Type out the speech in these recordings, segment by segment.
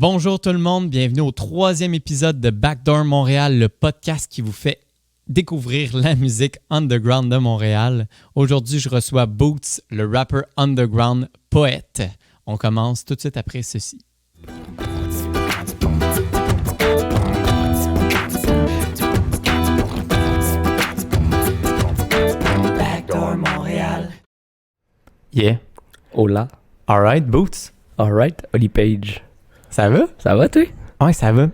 Bonjour tout le monde, bienvenue au 3e épisode de Backdoor Montréal, le podcast qui vous fait découvrir la musique underground de Montréal. Aujourd'hui, je reçois Boots, le rappeur underground poète. On commence tout de suite après ceci. Backdoor Montréal. Yeah. Hola. Alright, Boots. Alright, Oli Page. Ça va? Ça va, toi? Oui, ça va.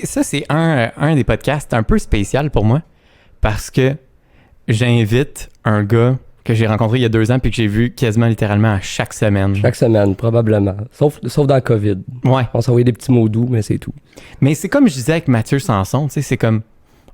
Ça, c'est un des podcasts un peu spécial pour moi parce que j'invite un gars que j'ai rencontré il y a 2 ans puis que j'ai vu quasiment littéralement à chaque semaine. Chaque semaine, probablement. Sauf dans le COVID. Ouais. On s'envoyait des petits mots doux, mais c'est tout. Mais c'est comme je disais avec Mathieu Sanson, tu sais, c'est comme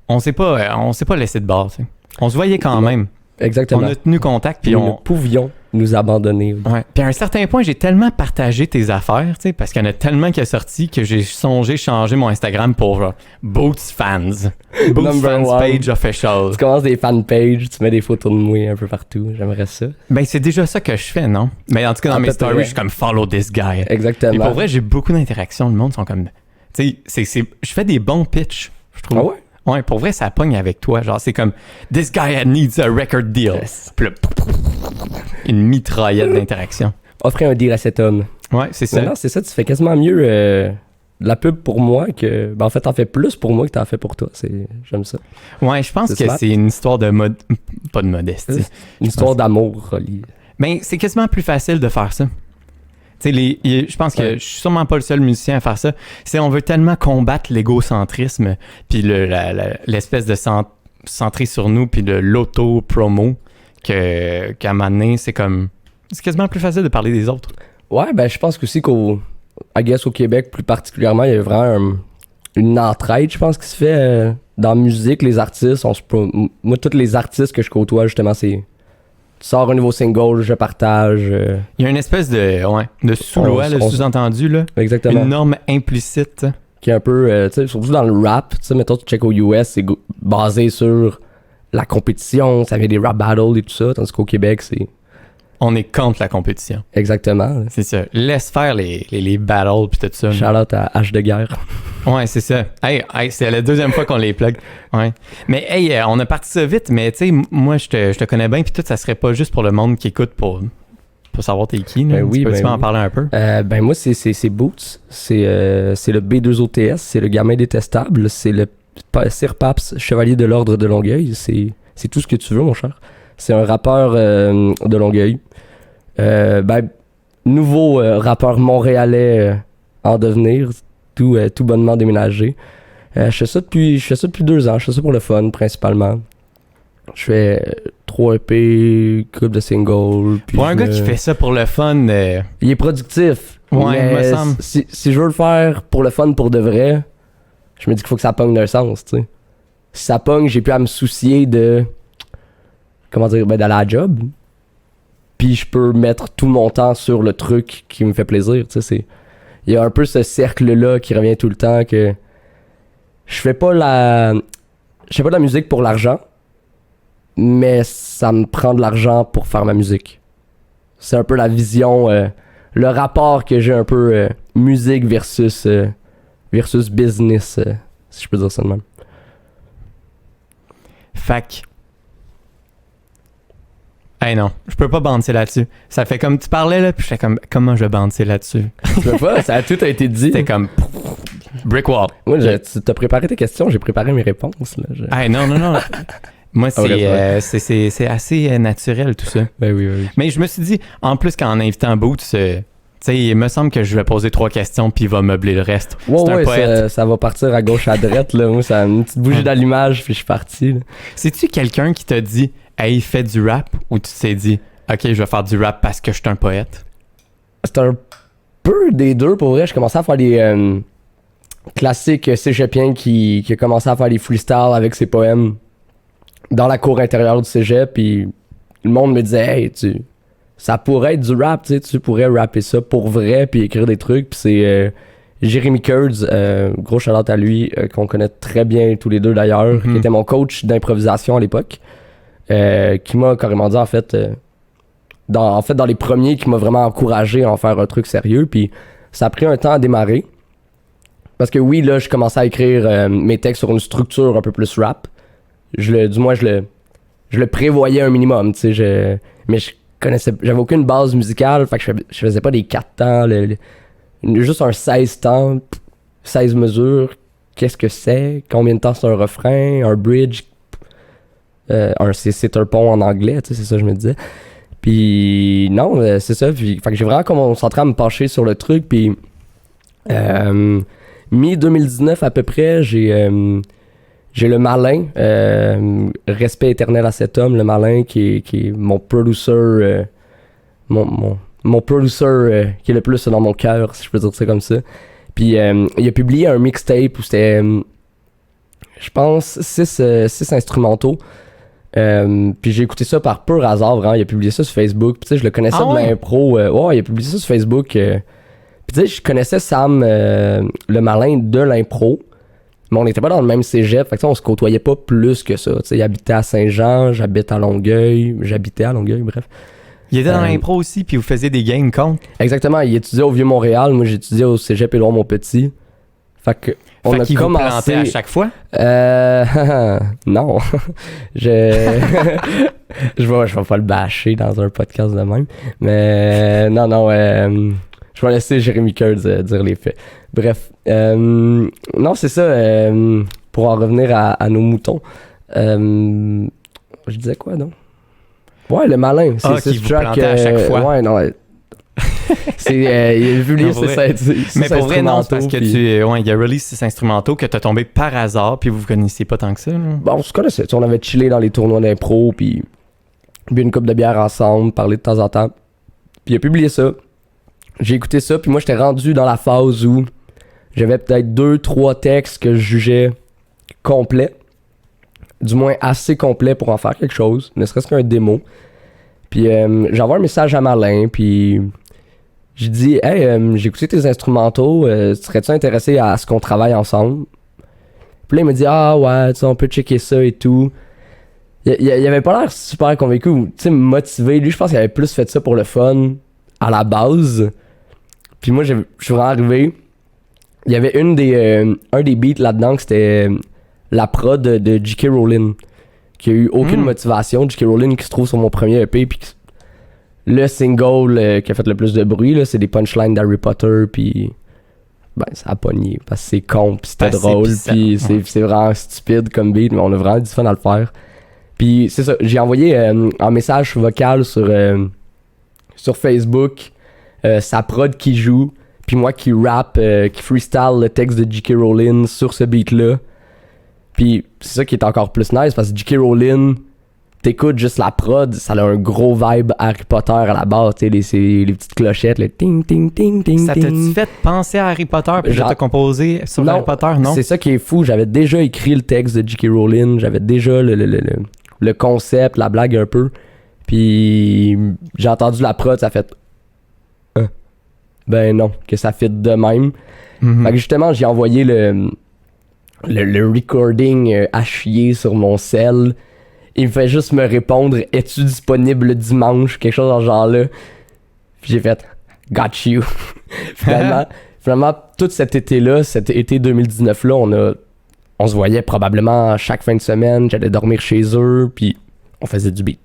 on s'est pas laissé de bord, tu sais. On se voyait quand même. Exactement. On a tenu contact puis nous ne pouvions nous abandonner. Ouais. Puis à un certain point, j'ai tellement partagé tes affaires, tu sais, parce qu'il y en a tellement qui est sorti que j'ai songé changer mon Instagram pour genre, Boots Fans. Boots Fans Page Official. Tu commences des fan pages, tu mets des photos de moi un peu partout. J'aimerais ça. Ben, c'est déjà ça que je fais, non? Mais en tout cas, dans mes stories, je suis comme follow this guy. Exactement. Et pour vrai, j'ai beaucoup d'interactions. Le monde sont comme. Tu sais, je fais des bons pitchs, je trouve. Ah ouais? Ouais, pour vrai, ça pogne avec toi. Genre, c'est comme this guy needs a record deal. Yes. Puis là, une mitraillette d'interaction. Offrez un deal à cet homme. Ouais, c'est ça. Non, c'est ça, tu fais quasiment mieux de la pub pour moi que. Ben, en fait, t'en fais plus pour moi que t'en fais pour toi. J'aime ça. Ouais, je pense que smart. c'est une histoire de mode. Pas de modestie. Une histoire d'amour, Oli. Ben, c'est quasiment plus facile de faire ça. Tu sais, je pense que je suis sûrement pas le seul musicien à faire ça. C'est on veut tellement combattre l'égocentrisme puis l'espèce de centrer sur nous puis de l'auto-promo qu'à un moment donné, c'est quasiment plus facile de parler des autres. Ouais, ben je pense aussi au Québec plus particulièrement, il y a vraiment une entraide, je pense, qui se fait dans la musique, les artistes. Moi, tous les artistes que je côtoie, justement, c'est... Tu sors un nouveau single, je partage. Il y a une espèce de sous-loi, le sous-entendu, là. Exactement. Une norme implicite. Qui est un peu, tu sais, surtout dans le rap, tu sais, mettons, tu check aux US, c'est basé sur la compétition, ça vient des rap battles et tout ça, tandis qu'au Québec, c'est... On est contre la compétition. Exactement. C'est ça. Laisse faire les battles pis tout ça. Shout-out à H de guerre. Ouais, c'est ça. Hey, c'est la 2e fois qu'on les plug. Ouais. Mais hey, on a parti ça vite, mais tu sais, moi, je te connais bien, puis tout, ça serait pas juste pour le monde qui écoute pour savoir t'es qui. Ben oui, peux-tu m'en parler un peu? Ben moi, c'est Boots. C'est le B2OTS, c'est le gamin détestable, c'est le Sir Paps, chevalier de l'ordre de Longueuil. C'est tout ce que tu veux, mon cher. C'est un rappeur de Longueuil. Nouveau rappeur montréalais en devenir, tout bonnement déménagé. Je fais ça depuis 2 ans. Je fais ça pour le fun, principalement. Je fais 3 EP, couple de singles. Puis pour un gars qui fait ça pour le fun... Il est productif. Ouais, il me semble. Si je veux le faire pour le fun, pour de vrai, je me dis qu'il faut que ça pogne d'un sens, tu sais. Si ça pogne, j'ai plus à me soucier de... Comment dire? D'aller à la job. Puis je peux mettre tout mon temps sur le truc qui me fait plaisir, tu sais. Il y a un peu ce cercle-là qui revient tout le temps que... Je fais pas de la musique pour l'argent, mais ça me prend de l'argent pour faire ma musique. C'est un peu la vision, le rapport que j'ai un peu musique versus business, si je peux dire ça de même. Fac. Hey non, je peux pas banter là-dessus. Ça fait comme tu parlais là, puis j'étais comme comment je vais banter là-dessus. Tu peux pas, ça a tout a été dit. C'était comme brick wall. Moi, tu t'as préparé tes questions, j'ai préparé mes réponses là. Hey non. Moi c'est assez naturel tout ça. Ben oui. Mais je me suis dit en plus qu'en invitant Boots, tu sais, il me semble que je vais poser 3 questions puis il va meubler le reste. Ouais, c'est un poète. Ça va partir à gauche à droite là. Moi, ça a une petite bougie d'allumage puis je suis parti. Là. C'est-tu quelqu'un qui t'a dit hey, fais du rap ou tu t'es dit OK, je vais faire du rap parce que je suis un poète? C'est un peu des deux pour vrai. Je commençais à faire des classiques cégepiens qui a commencé à faire des freestyles avec ses poèmes dans la cour intérieure du cégep. Puis le monde me disait hey, ça pourrait être du rap, tu pourrais rapper ça pour vrai puis écrire des trucs. Puis c'est Jérémy Kurtz, gros shout-out à lui, qu'on connaît très bien tous les deux d'ailleurs, qui était mon coach d'improvisation à l'époque. Qui m'a carrément dit en fait dans les premiers qui m'a vraiment encouragé à en faire un truc sérieux, puis ça a pris un temps à démarrer Parce que oui, là, je commençais à écrire mes textes sur une structure un peu plus rap. Je le prévoyais un minimum, tu sais. Mais j'avais aucune base musicale, fait que je faisais pas des 4 temps, juste un 16 temps, 16 mesures. Qu'est-ce que c'est? Combien de temps c'est un refrain? Un bridge? C'est un pont en anglais, tu sais, c'est ça que je me disais. Puis non, c'est ça. Puis, fait que j'ai vraiment concentré à me pencher sur le truc. Puis mi-2019 à peu près, j'ai le Malin, respect éternel à cet homme, le Malin qui est mon producer, mon producer qui est le plus dans mon cœur, si je peux dire ça comme ça. Puis il a publié un mixtape où c'était, je pense, 6 instrumentaux. Puis j'ai écouté ça par pur hasard, vraiment. Il a publié ça sur Facebook. Puis tu sais, je le connaissais de l'impro. Ouais, il a publié ça sur Facebook. Puis tu sais, je connaissais Sam, le Malin, de l'impro. Mais on n'était pas dans le même cégep. Fait que tu sais, on se côtoyait pas plus que ça. Tu sais, il habitait à Saint-Jean, j'habitais à Longueuil, bref. Il était dans l'impro aussi, puis vous faisiez des games contre. Exactement, il étudiait au Vieux-Montréal. Moi, j'étudiais au cégep Édouard-Montpetit. Fait que on a commencé à chaque fois. Non. je vais pas le bâcher dans un podcast de même. Mais non, je vais laisser Jérémy Kurtz dire les faits. Bref, non, c'est ça. Pour en revenir à nos moutons. Je disais quoi, non? Ouais, le Malin. C'est qui vous plantait à chaque fois. Ouais, non. Il a vu lire mais pour vrai, non, c'est parce que il a release 6 instrumentaux que t'as tombé par hasard, puis vous connaissiez pas tant que ça. Là. Bon, on se connaissait. On avait chillé dans les tournois d'impro, puis bu une coupe de bière ensemble, parlé de temps en temps. Puis il a publié ça. J'ai écouté ça, puis moi, j'étais rendu dans la phase où j'avais peut-être 2-3 textes que je jugeais complets. Du moins assez complets pour en faire quelque chose, ne serait-ce qu'un démo. Puis j'envoie un message à Malin, puis j'ai dit « Hey, j'ai écouté tes instrumentaux, serais-tu intéressé à ce qu'on travaille ensemble? » Puis là, il m'a dit « Ah ouais, tu sais, on peut checker ça et tout. » Il avait pas l'air super convaincu ou, tu sais, motivé. Lui, je pense qu'il avait plus fait ça pour le fun à la base. Puis moi, je suis vraiment arrivé. Il y avait un des beats là-dedans que c'était la prod de J.K. Rowling, qui a eu aucune motivation. J.K. Rowling qui se trouve sur mon premier EP, puis le single qui a fait le plus de bruit, là, c'est des punchlines d'Harry Potter, puis ben ça a pogné, parce que c'est con, puis c'était drôle, puis c'est vraiment stupide comme beat, mais on a vraiment du fun à le faire. Puis c'est ça, j'ai envoyé un message vocal sur Facebook, sa prod qui joue, puis moi qui rappe, qui freestyle le texte de J.K. Rowling sur ce beat-là. Puis c'est ça qui est encore plus nice, parce que J.K. Rowling, t'écoutes juste la prod, ça a un gros vibe Harry Potter à la base, tu sais, les petites clochettes, le ting ting ting ting. Ça t'a-tu fait penser à Harry Potter, puis t'as composé sur Harry Potter, non? C'est ça qui est fou, j'avais déjà écrit le texte de J.K. Rowling, j'avais déjà le concept, la blague un peu, puis j'ai entendu la prod, ça fait ben non, que ça fit de même. Fait que justement, j'ai envoyé le recording à chier sur mon cell. Il me fait juste me répondre « Es-tu disponible dimanche? » Quelque chose dans ce genre-là. Puis j'ai fait « Got you! » Finalement, tout cet été-là, cet été 2019-là, on se voyait probablement chaque fin de semaine. J'allais dormir chez eux, puis on faisait du beat.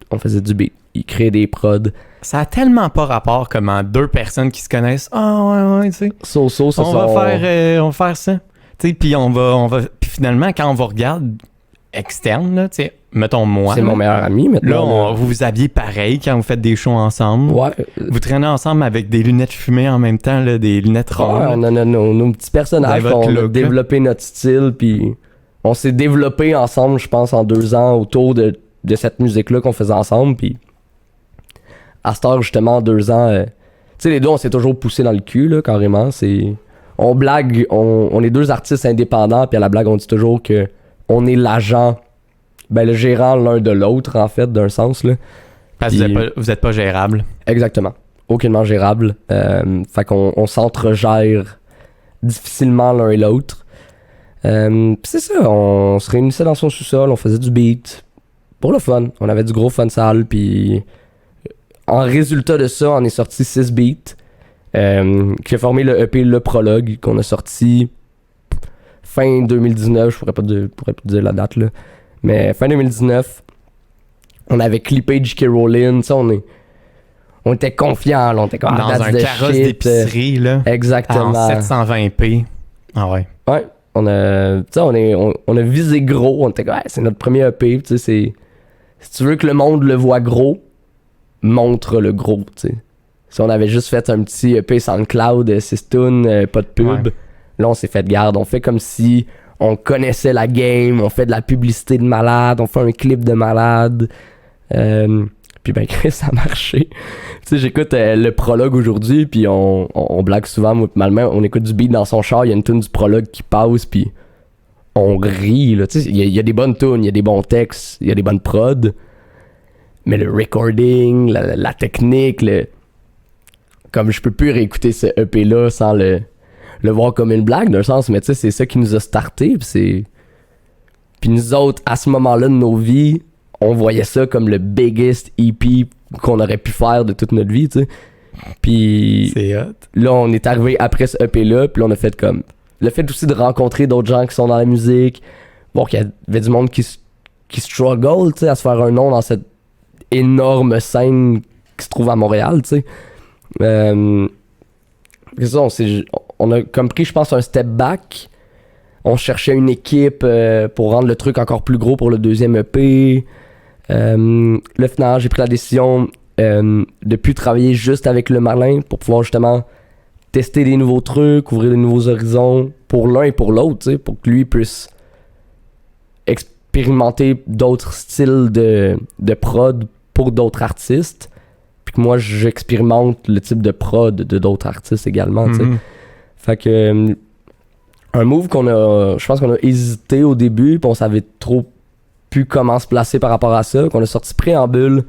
Ils créaient des prods. Ça a tellement pas rapport comment 2 personnes qui se connaissent. Ah ouais, tu sais. On va faire ça. Tu sais, puis puis finalement, quand on va regarder externe, là, tu sais, mettons moi. C'est mon meilleur ami maintenant. Là, vous vous habillez pareil quand vous faites des shows ensemble. Ouais. Vous traînez ensemble avec des lunettes fumées en même temps, là, des lunettes rondes. Ouais, on a nos petits personnages, on a développé notre style, puis on s'est développé ensemble, je pense, en 2 ans autour de cette musique-là qu'on faisait ensemble, puis à cette heure, justement, en 2 ans, tu sais, les deux, on s'est toujours poussé dans le cul, là, carrément. On blague, on est 2 artistes indépendants, puis à la blague, on dit toujours que on est l'agent, ben le gérant l'un de l'autre, en fait, d'un sens, là. Parce que vous êtes pas gérable. Exactement. Aucunement gérable. Fait qu'on s'entre-gère difficilement l'un et l'autre. Pis c'est ça, on se réunissait dans son sous-sol, on faisait du beat. Pour le fun. On avait du gros fun sale, puis en résultat de ça, on est sorti 6 beats. Qui a formé le EP Le Prologue, qu'on a sorti fin 2019, je pourrais pas dire la date là, mais fin 2019, on avait clippé J.K. Rowling, tu sais, on était confiants, là, on était comme dans un carrosse d'épicerie, là. Exactement. En 720p. Ah ouais. Ouais, on a visé gros, on était comme, c'est notre premier EP, tu sais, si tu veux que le monde le voit gros, montre le gros, tu sais. Si on avait juste fait un petit EP SoundCloud, 6 tunes, pas de pub, là on s'est fait garde, on fait comme si on connaissait la game, on fait de la publicité de malade, on fait un clip de malade. Puis ben Chris, ça a marché. Tu sais, j'écoute le prologue aujourd'hui, puis on blague souvent, moi Malmain, on écoute du beat dans son char, il y a une tune du prologue qui passe, puis on rit, là. Tu sais, il y a des bonnes tunes, il y a des bons textes, il y a des bonnes prods, mais le recording, la technique, comme je peux plus réécouter ce EP-là sans le voir comme une blague, d'un sens, mais tu sais, c'est ça qui nous a starté, puis nous autres, à ce moment-là de nos vies, on voyait ça comme le biggest EP qu'on aurait pu faire de toute notre vie, tu sais. Puis c'est hot. Là, on est arrivé après ce EP-là, puis là, on a fait comme... Le fait aussi de rencontrer d'autres gens qui sont dans la musique, bon, qu'il y avait du monde qui struggle, tu sais, à se faire un nom dans cette énorme scène qui se trouve à Montréal, tu sais. C'est ça, on a comme pris, je pense, un step back. On cherchait une équipe pour rendre le truc encore plus gros pour le deuxième EP. Là, finalement, j'ai pris la décision de plus travailler juste avec le Malin pour pouvoir justement tester des nouveaux trucs, ouvrir des nouveaux horizons pour l'un et pour l'autre, tu sais, pour que lui puisse expérimenter d'autres styles de prod pour d'autres artistes, puis que moi, j'expérimente le type de prod de d'autres artistes également, tu sais. Fait que un move je pense qu'on a hésité au début, puis on savait trop plus comment se placer par rapport à ça, qu'on a sorti Préambule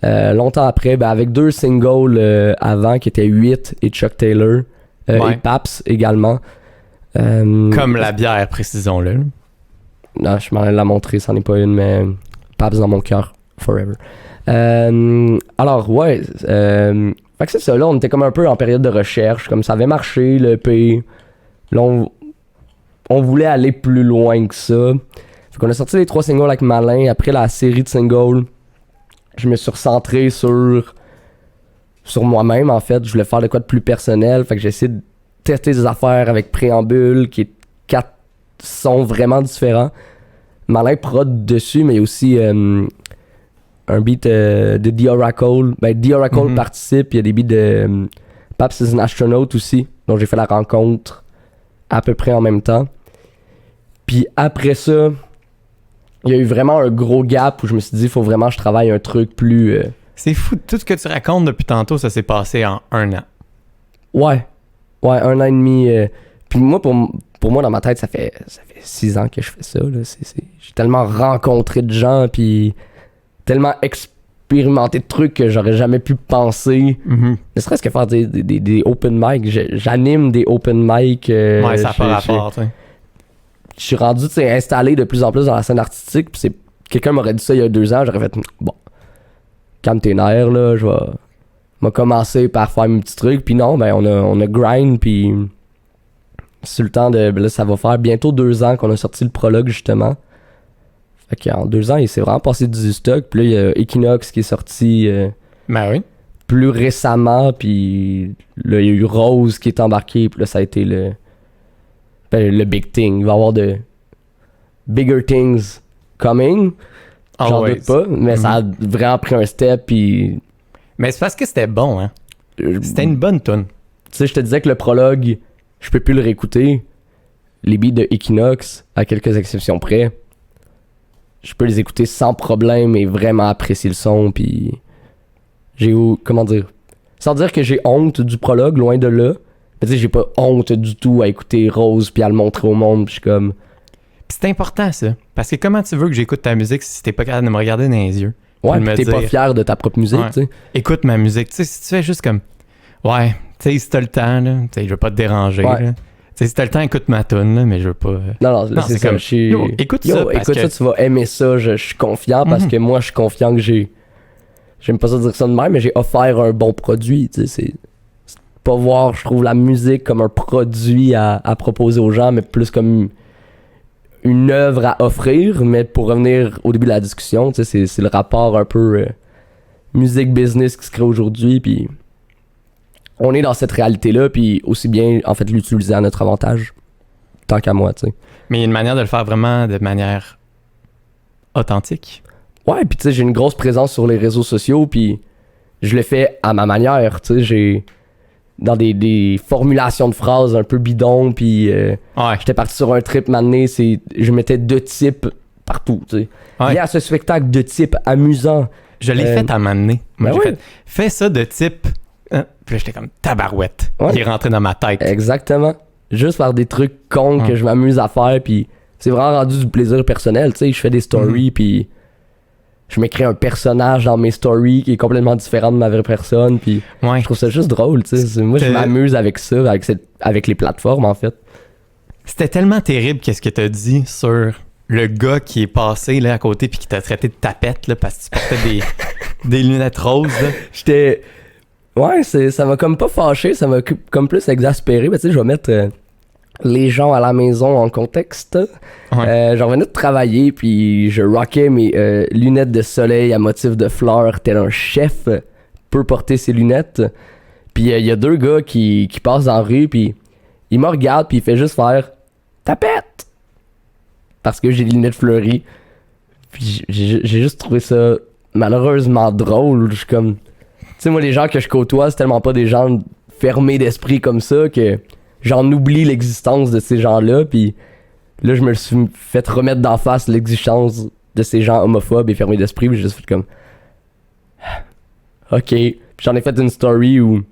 longtemps après, avec 2 singles avant qui étaient 8 et Chuck Taylor et Paps également. Comme la bière, précisons-le. Non, je m'en ai la montrer, c'en est pas une, mais Paps dans mon cœur, forever. Alors, ouais, fait que c'est ça, là, on était comme un peu en période de recherche, comme ça avait marché, le EP. Là, on voulait aller plus loin que ça. Fait qu'on a sorti les 3 singles avec Malin. Après la série de singles, je me suis recentré sur moi-même, en fait. Je voulais faire de quoi de plus personnel. Fait que j'ai essayé de tester des affaires avec Préambule, qui est 4 sons vraiment différents. Malin prod dessus, mais il y a aussi un beat de The Oracle. The Oracle participe. Il y a des beats de Paps is an Astronaut aussi, dont j'ai fait la rencontre à peu près en même temps. Puis après ça, il y a eu vraiment un gros gap où je me suis dit, il faut vraiment que je travaille un truc plus... C'est fou, tout ce que tu racontes depuis tantôt, ça s'est passé en 1 an. Ouais, 1 an et demi. Puis moi, pour moi, dans ma tête, ça fait 6 ans que je fais ça. Là. J'ai tellement rencontré de gens, puis tellement expérimenté de trucs que j'aurais jamais pu penser. Ne serait-ce que faire des open mic. J'anime des open mic. Ouais, ça n'a pas rapport, tu sais. Je suis rendu installé de plus en plus dans la scène artistique, puis quelqu'un m'aurait dit ça il y a 2 ans, j'aurais fait bon, calme tes nerfs, là, je vais commencer par faire mes petits trucs, puis non, on a grind, puis c'est le temps de, là, ça va faire bientôt 2 ans qu'on a sorti le prologue, justement. Fait qu'en 2 ans, il s'est vraiment passé du stock, puis là, il y a Equinox qui est sorti oui. Plus récemment, puis là, il y a eu Rose qui est embarqué, puis là, ça a été le big thing. Il va y avoir de bigger things coming. J'en doute pas, mais ça a vraiment pris un step. Puis... Mais c'est parce que c'était bon, hein. C'était une bonne tune. Tu sais, je te disais que le prologue, je peux plus le réécouter. Les beats de Equinox, à quelques exceptions près, je peux les écouter sans problème et vraiment apprécier le son. Puis comment dire, sans dire que j'ai honte du prologue, loin de là. Mais tu sais, j'ai pas honte du tout à écouter Rose puis à le montrer au monde, puis je suis comme... Pis c'est important, ça. Parce que comment tu veux que j'écoute ta musique si t'es pas capable de me regarder dans les yeux? Ouais, pis t'es pas fier de ta propre musique, tu sais. Écoute ma musique. Tu sais, si tu fais juste comme... Ouais, tu sais, si t'as le temps, là, tu sais, je veux pas te déranger, là. Tu sais, si t'as le temps, écoute ma tune, là, mais je veux pas... Non, c'est ça, comme... écoute ça, tu vas aimer ça, je suis confiant, parce que moi, je suis confiant que j'aime pas ça dire ça de même, mais j'ai offert un bon produit, tu sais, c'est pas voir, je trouve, la musique comme un produit à proposer aux gens, mais plus comme une œuvre à offrir. Mais pour revenir au début de la discussion, tu sais, c'est le rapport un peu musique-business qui se crée aujourd'hui, puis on est dans cette réalité-là, puis aussi bien, en fait, l'utiliser à notre avantage, tant qu'à moi, tu sais. Mais il y a une manière de le faire vraiment de manière authentique. Ouais, puis tu sais, j'ai une grosse présence sur les réseaux sociaux, puis je le fais à ma manière, tu sais, j'ai dans des formulations de phrases un peu bidons, puis j'étais parti sur un trip maintenant, je mettais 2 types partout, tu sais. Ouais. Viens à ce spectacle de type amusant. Je l'ai fait à m'amener. Moi, Ben j'ai ouais. fais ça de type... Puis là, j'étais comme tabarouette. Ouais. Il est rentré dans ma tête. Exactement. Juste par des trucs cons que je m'amuse à faire, puis c'est vraiment rendu du plaisir personnel, tu sais. Je fais des stories, puis je m'écris un personnage dans mes stories qui est complètement différent de ma vraie personne, puis Ouais. je trouve ça juste drôle, tu sais. Moi, je m'amuse avec ça, avec les plateformes, en fait. C'était tellement terrible qu'est-ce que t'as dit sur le gars qui est passé là à côté puis qui t'a traité de tapette là, parce que tu portais des lunettes roses. Là. J'étais... Ouais, ça m'a comme pas fâché, ça m'a comme plus exaspéré. Mais tu sais, je vais mettre les gens à la maison en contexte. Ouais. Je revenais de travailler, puis je rockais mes lunettes de soleil à motif de fleurs, tel un chef peut porter ses lunettes. Puis il y a 2 gars qui passent dans la rue, puis ils me regardent, puis il fait juste faire « Tapette! » Parce que j'ai des lunettes fleuries. Puis j'ai juste trouvé ça malheureusement drôle. Je suis comme... Tu sais, moi, les gens que je côtoie, c'est tellement pas des gens fermés d'esprit comme ça que j'en oublie l'existence de ces gens-là. Puis là, je me suis fait remettre d'en face l'existence de ces gens homophobes et fermés d'esprit. Puis j'ai juste fait comme... OK. Puis j'en ai fait une story où...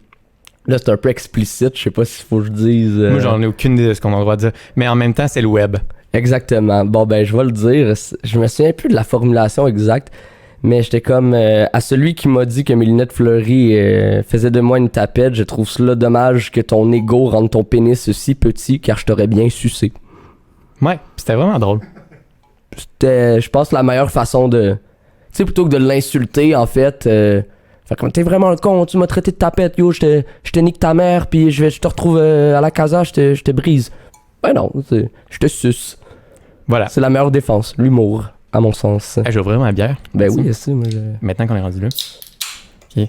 Là, c'est un peu explicite. Je sais pas s'il faut que je dise... Moi, j'en ai aucune idée de ce qu'on a le droit de dire. Mais en même temps, c'est le web. Exactement. Bon, ben, je vais le dire. Je me souviens plus de la formulation exacte. Mais j'étais comme à celui qui m'a dit que mes lunettes fleuries faisaient de moi une tapette, je trouve cela dommage que ton ego rende ton pénis si petit car je t'aurais bien sucé. Ouais, c'était vraiment drôle. C'était, je pense, la meilleure façon de... Tu sais, plutôt que de l'insulter, en fait, fait comme, t'es vraiment le con, tu m'as traité de tapette, yo, je te nique ta mère, puis je te retrouve à la casa, je te brise. Ben non, je te suce. Voilà. C'est la meilleure défense, l'humour, à mon sens. Hey, je veux vraiment ma bière. Ben Merci. oui, c'est moi. Maintenant qu'on est rendu là. OK.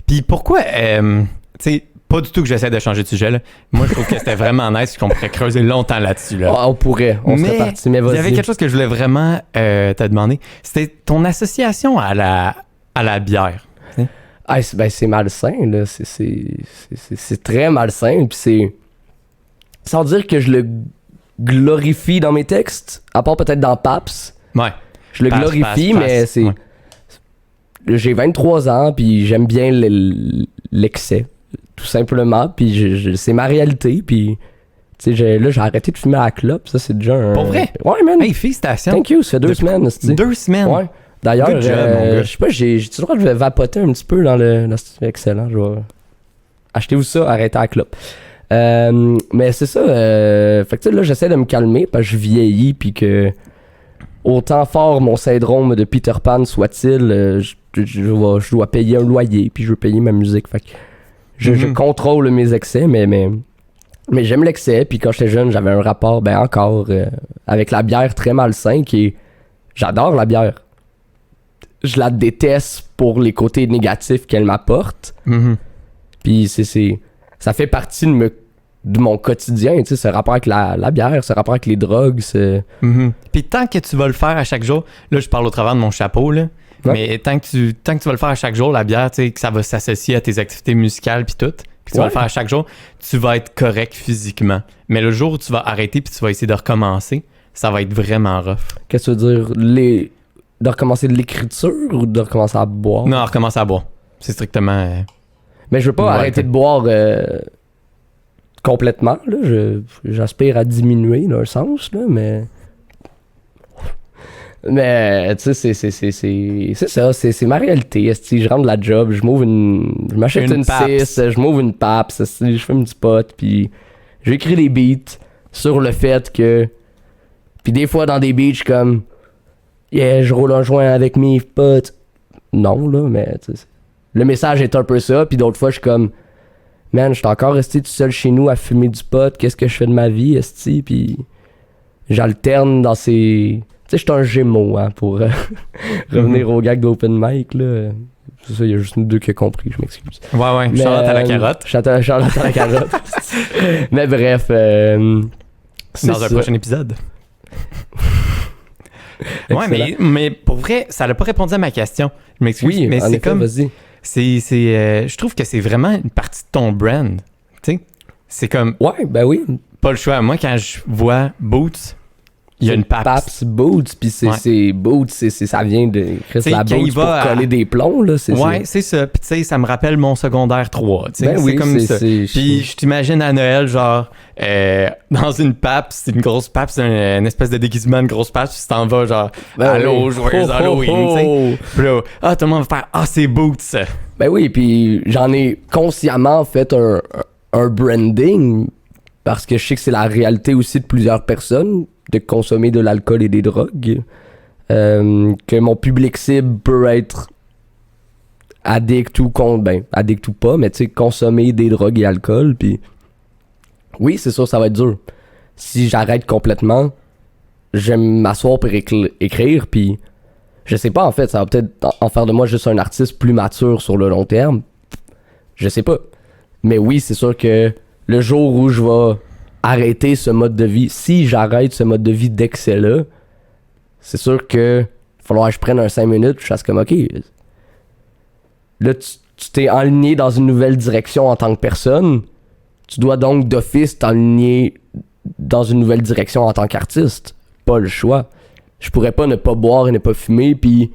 Puis pourquoi, tu sais, pas du tout que j'essaie de changer de sujet, là. Moi, je trouve que c'était vraiment nice qu'on pourrait creuser longtemps là-dessus, là. On pourrait, on serait parti, mais vas-y. Il y avait quelque chose que je voulais vraiment te demander. C'était ton association à la bière. Ah, c'est malsain, là. C'est très malsain, puis c'est... Sans dire que je le glorifie dans mes textes, à part peut-être dans Paps. Ouais. Je le glorifie, mais c'est... Ouais. J'ai 23 ans, puis j'aime bien l'excès, tout simplement, puis c'est ma réalité, puis... Tu sais, là, j'ai arrêté de fumer à la clope, ça, c'est déjà un... Pour vrai? Ouais, man. Hey, félicitations. Thank you, ça fait 2 semaines, c'est 2 semaines. Ouais. D'ailleurs, Good job, mon gars. je sais pas, j'ai-tu le droit de vapoter un petit peu dans le... C'est excellent, je vais... Achetez-vous ça, arrêtez la clope. Mais c'est ça, fait que tu sais, là, j'essaie de me calmer parce que je vieillis, puis que autant fort mon syndrome de Peter Pan soit-il, je dois payer un loyer, puis je veux payer ma musique, fait que je contrôle mes excès, mais j'aime l'excès, puis quand j'étais jeune, j'avais un rapport, encore, avec la bière très malsain, qui est... J'adore la bière. Je la déteste pour les côtés négatifs qu'elle m'apporte. Mhm. Puis ça fait partie de mon quotidien, tu sais, ce rapport avec la bière, ce rapport avec les drogues. Mhm. Puis tant que tu vas le faire à chaque jour, là je parle au travers de mon chapeau, là, Ouais. mais tant que tu vas le faire à chaque jour, la bière, tu sais, que ça va s'associer à tes activités musicales puis tout, puis tu vas le faire à chaque jour, tu vas être correct physiquement. Mais le jour où tu vas arrêter puis tu vas essayer de recommencer, ça va être vraiment rough. Qu'est-ce que tu veux dire? De recommencer de l'écriture ou de recommencer à boire? Non, recommencer à boire. C'est strictement... Mais je veux pas Ouais, arrêter de boire complètement, là. J'aspire à diminuer d'un sens, là, mais... Mais, tu sais, c'est ça, c'est ma réalité. Si je rentre de la job, je m'achète une Paps. 6, je m'ouvre une Paps, je fume du pot, puis j'écris des beats sur le fait que... Puis des fois, dans des beats, je suis comme... Yeah, je roule un joint avec mes potes. Non, là, mais... tu sais, le message est un peu ça, puis d'autres fois, je suis comme... man, je suis encore resté tout seul chez nous à fumer du pot, qu'est-ce que je fais de ma vie, esti, puis j'alterne dans ces... Tu sais, je suis un gémeaux, hein, pour revenir au gag d'open mic, là. C'est ça, il y a juste nous deux qui ont compris, je m'excuse. Ouais, Mais, Charlotte à la carotte. Charlotte à la carotte. Mais bref, c'est Dans un ça. prochain épisode. Ouais, Excellent. mais pour vrai, ça n'a pas répondu à ma question. Je m'excuse, Oui, mais en c'est effet, comme... vas-y. je trouve que c'est vraiment une partie de ton brand. Tu sais, c'est comme... Ouais, ben oui. Pas le choix. Moi, quand je vois Boots, il y a une Paps. Paps Boots, puis c'est Boots, ça vient de Chris T'sais, la quand il Boots pour va à- coller des plombs, là. Ouais, c'est ça. Puis tu sais, ça me rappelle mon secondaire 3. Tu sais, Ben c'est oui, comme ça. c'est- Puis je t'imagine à Noël, genre, dans une Paps, c'est une grosse Paps, c'est une espèce de déguisement de grosse Paps, tu t'en vas, genre, Ben allô, oui. joyeux Ho, ho, Halloween, tu sais. ho. Puis là, tout le monde va faire, c'est Boots. Ben oui, puis j'en ai consciemment fait un branding parce que je sais que c'est la réalité aussi de plusieurs personnes de consommer de l'alcool et des drogues. Que mon public cible peut être addict ou addict ou pas, mais tu sais, consommer des drogues et alcool, puis oui, c'est sûr, ça va être dur. Si j'arrête complètement, je vais m'asseoir pour écrire, puis je sais pas, en fait, ça va peut-être en faire de moi juste un artiste plus mature sur le long terme. Je sais pas. Mais oui, c'est sûr que le jour où je vais arrêter ce mode de vie, si j'arrête ce mode de vie dès que c'est là, c'est sûr que il va falloir que je prenne un 5 minutes, je fasse comme, ok, là, tu t'es enligné dans une nouvelle direction en tant que personne, tu dois donc d'office t'enligner dans une nouvelle direction en tant qu'artiste. Pas le choix. Je pourrais pas ne pas boire et ne pas fumer, puis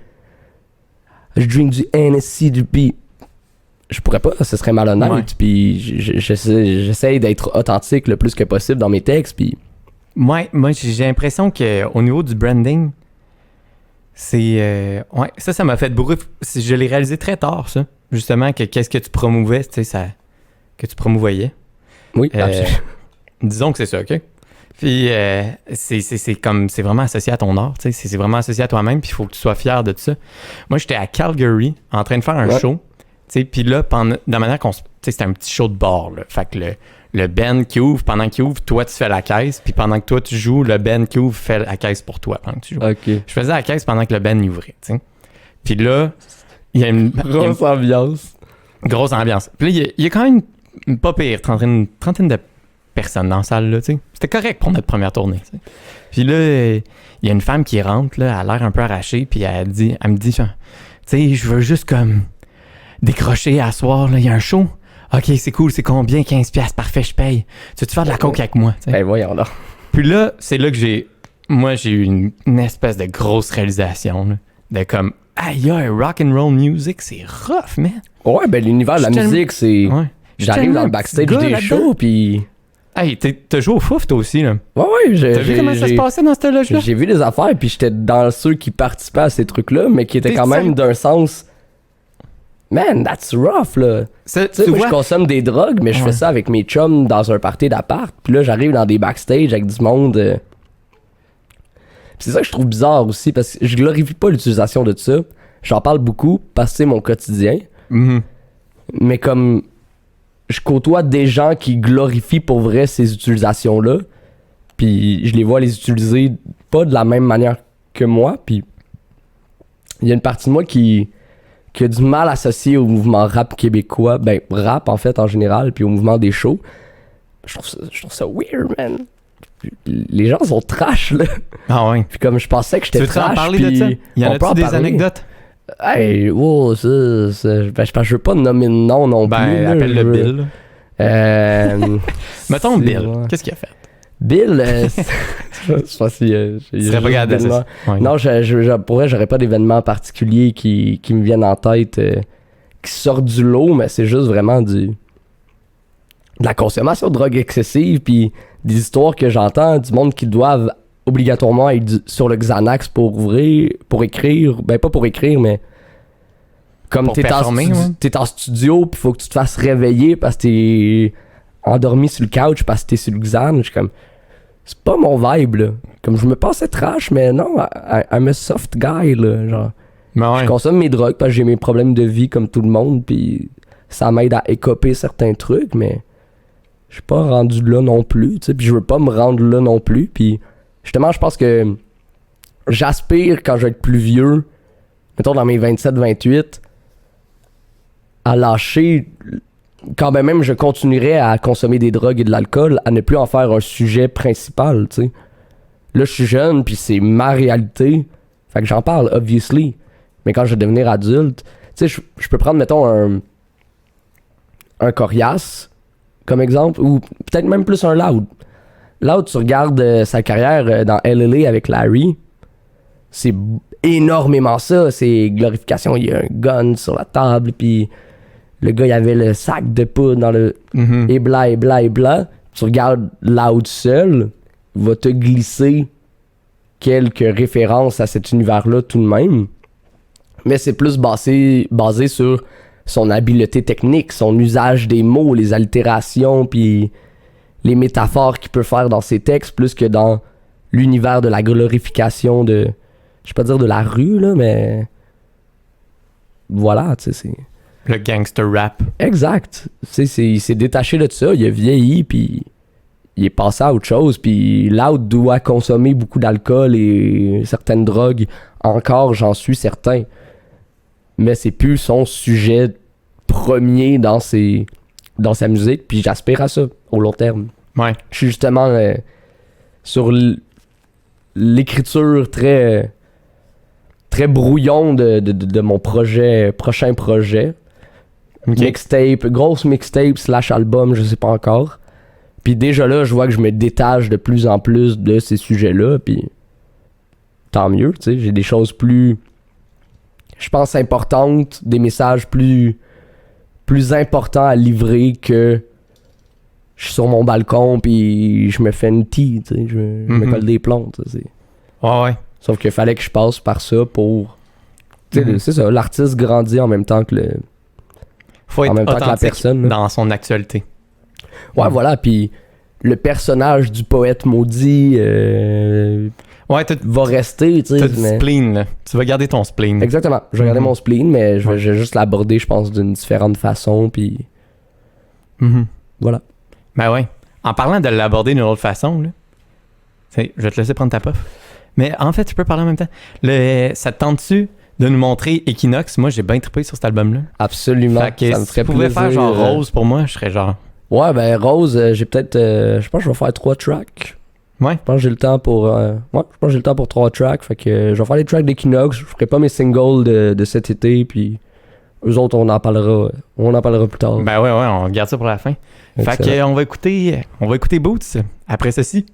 je drink du NSC, puis je pourrais pas, ce serait malhonnête, Ouais. puis j'essaie d'être authentique le plus que possible dans mes textes, puis Moi, j'ai l'impression qu'au niveau du branding, c'est... ouais, ça m'a fait beaucoup... Je l'ai réalisé très tard, ça. Justement, que qu'est-ce que tu promouvais, tu sais, ça... Que tu promouvoyais. oui, absolument. Disons que c'est ça, OK? Puis, c'est comme... C'est vraiment associé à ton art, tu sais. C'est vraiment associé à toi-même, puis il faut que tu sois fier de tout ça. Moi, j'étais à Calgary, en train de faire un Ouais. show. Tu sais, puis là, de la manière qu'on se... Tu sais, c'était un petit show de bar, là. Fait que le band qui ouvre, pendant qu'il ouvre, toi, tu fais la caisse. Puis pendant que toi, tu joues, le band qui ouvre fait la caisse pour toi pendant que tu joues. Ok. Je faisais la caisse pendant que le band y ouvrait, tu sais. Puis là, il y a une Grosse ambiance. grosse ambiance. Puis là, il y a quand même une pas pire, une trentaine de personnes dans la salle, là, tu sais. C'était correct pour notre première tournée, tu sais. Puis là, il y a une femme qui rentre, là, elle a l'air un peu arrachée, puis elle me dit, tu sais, je veux juste comme décrocher à soir, là, il y a un show. OK, c'est cool, c'est combien? 15$, parfait, je paye. Tu veux-tu faire de la coke avec moi? Tu sais? Ben voyons là. Puis là, c'est là que j'ai eu une espèce de grosse réalisation, là, de comme, aïe, rock and roll music, c'est rough, man. Ouais, ben l'univers de la Je suis musique, c'est... Ouais. J'arrive dans le backstage des shows, puis... Hey, t'as joué au fouf, toi aussi, là. Ouais, T'as vu comment ça se passait dans cette loge-là? J'ai vu des affaires, puis j'étais dans ceux qui participaient à ces trucs-là, mais qui étaient T'es quand même sérieux? d'un sens... Man, that's rough, là. Ça, Tu sais, tu moi, vois? je consomme des drogues, mais je Ouais. fais ça avec mes chums dans un party d'appart. Puis là, j'arrive dans des backstage avec du monde. Puis c'est ça que je trouve bizarre aussi, parce que je glorifie pas l'utilisation de ça. J'en parle beaucoup parce que c'est mon quotidien. Mhm. Mais comme je côtoie des gens qui glorifient pour vrai ces utilisations-là, puis je les vois les utiliser pas de la même manière que moi, puis il y a une partie de moi qui a du mal associé au mouvement rap québécois, ben rap en fait en général, puis au mouvement des shows. Je trouve ça weird, man. Les gens sont trash, là. Ah ouais. Puis comme je pensais que Tu j'étais veux en trash, parler puis de ça? Y en on peut a-tu des parler. anecdotes? Hey, wow, ça, ben, je veux pas nommer de nom non plus. Ben, là, appelle je le veux- Bill. Mettons c'est Bill. vrai. Qu'est-ce qu'il a fait? Bill, je sais pas si... Tu serais pas capable de ça. Ouais. Non, pour vrai, j'aurais pas d'événements particuliers qui me viennent en tête, qui sortent du lot, mais c'est juste vraiment de la consommation de drogue excessive, puis des histoires que j'entends du monde qui doivent obligatoirement être sur le Xanax pour écrire, ben pas pour écrire, mais comme Pour performer, ouais. t'es en studio, puis faut que tu te fasses réveiller parce que t'es endormi sur le couch parce que t'es sur le Xan. Je suis comme, c'est pas mon vibe, là. Comme je me pensais trash, mais non, I'm a soft guy, là, genre. Ben ouais. Je consomme mes drogues parce que j'ai mes problèmes de vie comme tout le monde, puis ça m'aide à écoper certains trucs, mais je suis pas rendu là non plus, tu sais, puis je veux pas me rendre là non plus, puis justement, je pense que j'aspire, quand je vais être plus vieux, mettons dans mes 27-28, à lâcher, quand même je continuerai à consommer des drogues et de l'alcool, à ne plus en faire un sujet principal, tu sais. Là, je suis jeune, puis c'est ma réalité, fait que j'en parle, obviously, mais quand je vais devenir adulte, tu sais, je peux prendre, mettons, un Corias, comme exemple, ou peut-être même plus un Loud. Loud, tu regardes sa carrière dans LLA avec Larry, c'est énormément ça, c'est glorification, il y a un gun sur la table, puis le gars, il avait le sac de poudre dans le... et bla, et bla, et bla. Tu regardes Loud seul, va te glisser quelques références à cet univers-là tout de même, mais c'est plus basé sur son habileté technique, son usage des mots, les allitérations, puis les métaphores qu'il peut faire dans ses textes, plus que dans l'univers de la glorification de... Je vais pas dire de la rue, là, mais... Voilà, tu sais, c'est... Le gangster rap. Exact. Tu sais, il s'est détaché de ça, il a vieilli, puis il est passé à autre chose, puis Loud doit consommer beaucoup d'alcool et certaines drogues. Encore, j'en suis certain. Mais c'est plus son sujet premier dans sa musique, puis j'aspire à ça, au long terme. Ouais. Je suis justement sur l'écriture très brouillon de mon prochain projet. Okay. Mixtape, grosse mixtape / album, je sais pas encore. Puis déjà là, je vois que je me détache de plus en plus de ces sujets-là, puis tant mieux, tu sais, j'ai des choses plus, je pense, importantes, des messages plus importants à livrer que je suis sur mon balcon puis je me fais une tea, tu sais, je me colle des plombs, tu sais. Ouais. Sauf qu'il fallait que je passe par ça pour, tu sais, c'est ça, l'artiste grandit en même temps que le... Faut être authentique dans son actualité. Ouais, voilà, puis le personnage du poète maudit va rester, tu sais. T'as du spleen, là. Tu vas garder ton spleen. Exactement. Je vais garder mon spleen, mais je vais juste l'aborder, je pense, d'une différente façon, puis... Voilà. Ben ouais. En parlant de l'aborder d'une autre façon, là, je vais te laisser prendre ta puff. Mais en fait, tu peux parler en même temps. Ça te tente-tu de nous montrer Equinox? Moi, j'ai bien trippé sur cet album-là. Absolument. Fait que ça me ferait si tu pouvais plaisir, faire genre Rose pour moi, je serais genre... Ouais, ben Rose, j'ai peut-être... je pense que je vais faire 3 tracks. Ouais. Je pense que j'ai le temps pour... je pense que j'ai le temps pour 3 tracks. Fait que je vais faire les tracks d'Equinox. Je ferai pas mes singles de cet été, puis eux autres, on en parlera plus tard. Ben ouais, on garde ça pour la fin. Excellent. Fait que on va écouter Boots après ceci.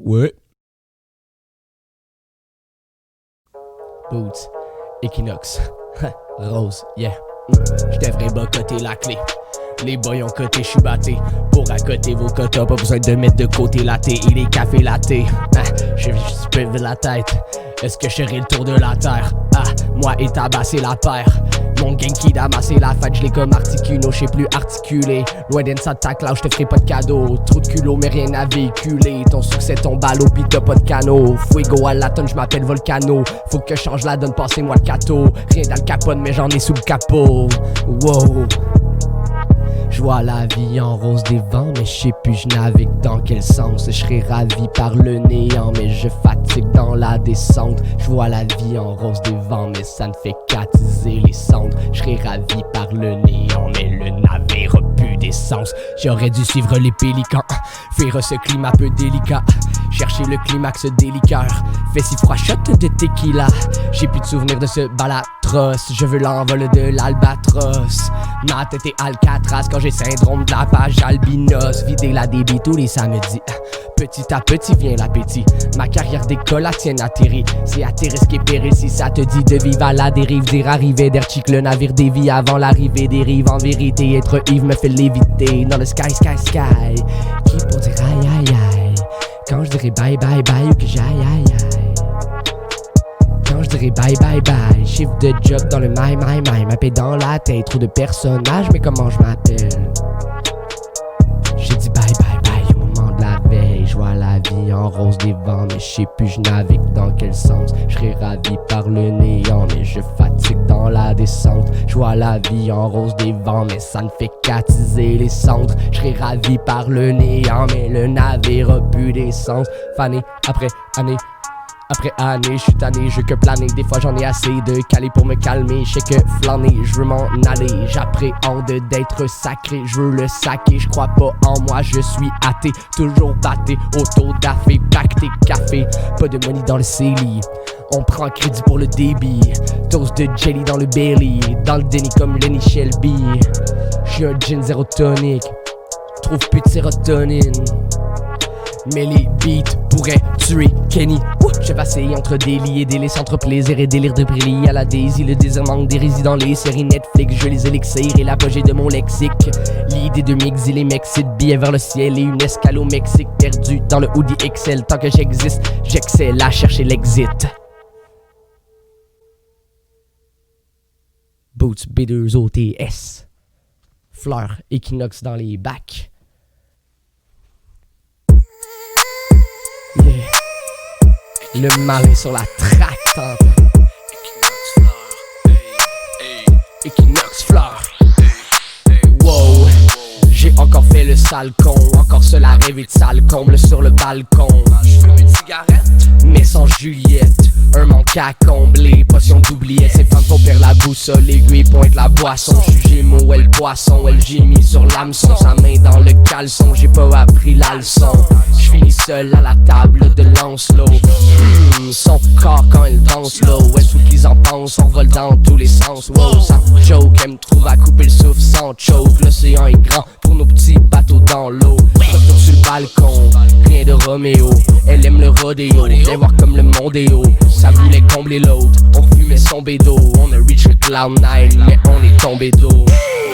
Ouais. Boots, Equinox, Rose, yeah. Je devrais boycotter la clé. Les boys ont coté, je suis batté. Pour accoter vos quotas, pas besoin de mettre de côté la thé et les cafés latés. J'ai juste pévé la tête. Est-ce que je serai le tour de la terre? Moi et tabasser la paire. Mon gang qui d'amassé la fête, je l'ai comme Articuno, je sais plus articuler. Loin d'un ça tac là, je te ferai pas de cadeau. Trop de culot, mais rien à véhiculer. Ton succès, ton ballot, pis t'as pas de canot. Fuego à la tonne, je m'appelle Volcano. Faut que je change la donne, passez-moi le cateau. Rien dans le capote, mais j'en ai sous le capot. Wow. Je vois la vie en rose des vents, mais je sais plus je navigue dans quel sens. Je serais ravi par le néant, mais je fatigue dans la descente. Je vois la vie en rose des vents, mais ça ne fait qu'attiser les cendres. Je serais ravi par le néant, mais le navire a plus d'essence. J'aurais dû suivre les pélicans, fuir ce climat peu délicat. Chercher le climax des liqueurs, fais si froid, shot de tequila. J'ai plus de souvenirs de ce bal atroce, je veux l'envol de l'albatros. Ma tête est Alcatraz quand j'ai syndrome de la page albinos. Vider la débit tous les samedis, petit à petit vient l'appétit. Ma carrière d'école, la tienne atterrit. C'est atterrir ce qui est péril si ça te dit de vivre à la dérive. Dire arriver d'air chic, le navire dévie avant l'arrivée des rives. En vérité, être Yves me fait léviter dans le sky, sky, sky. Qui pour dire aïe, aïe, aïe quand je dirais bye, bye, bye ou que j'aille, aïe, aïe. Quand je dirais bye, bye, bye. Chiffre de job dans le my, mappé dans la tête. Trop de personnages, mais comment je m'appelle? Je des vents, mais je sais plus je navigue dans quel sens. Je serais ravi par le néant, mais je fatigue dans la descente. Je vois la vie en rose des vents, mais ça ne fait qu'attiser les cendres. Je serais ravi par le néant, mais le navire a plus d'essence. Année après année après année, je suis tanné, je veux que planer. Des fois j'en ai assez de caler pour me calmer. Je sais que flâner, je veux m'en aller. J'appréhende d'être sacré, je veux le saquer. Je crois pas en moi, je suis athée. Toujours batté, auto-dafé, pacté, café. Pas de money dans le CELI, on prend crédit pour le débit. Toast de jelly dans le belly, dans le déni comme Lenny Shelby. J'suis un gin zéro tonique, trouve plus de sérotonine. Mais les beats pourraient tuer Kenny. Je vacille entre délit et délice, entre plaisir et délire de briller à la Daisy. Le désir manque des résidents, les séries Netflix. Je les élixirs et l'apogée de mon lexique. L'idée de m'exiler m'excite, billet vers le ciel et une escale au Mexique. Perdu dans le hoodie Excel, tant que j'existe, j'excelle à chercher l'exit. Boots B2 OTS, fleurs Equinox dans les bacs. Yeah. Le mal est sur la traque, t'entends. Equinox fleur. Wow, j'ai encore fait le sale con, encore seul à rêver de sale comble sur le balcon. J'fume une cigarette, mais sans Juliette. Un manque à combler, potion d'oubliette. Ces femmes font perdre la boussole, l'aiguille pointe la boisson. J'suis Gémeaux, elle poisson, elle gémit sur l'hameçon. Sa main dans le caleçon, j'ai pas appris la leçon. J'finis seul à la table de Lancelot. Son corps quand elle danse low, est-ce qu'ils en pensent? On vole dans tous les sens, wow, sans joke. Elle me trouve à couper le souffle sans choke. L'océan est grand pour nos petits bateaux dans l'eau. Retour sur le balcon, rien de Roméo. Elle aime le rodéo, viens voir comme le monde est haut. Ça voulait combler l'autre, on fumait son bédo. On a reach le cloud 9, mais on est tombé d'eau.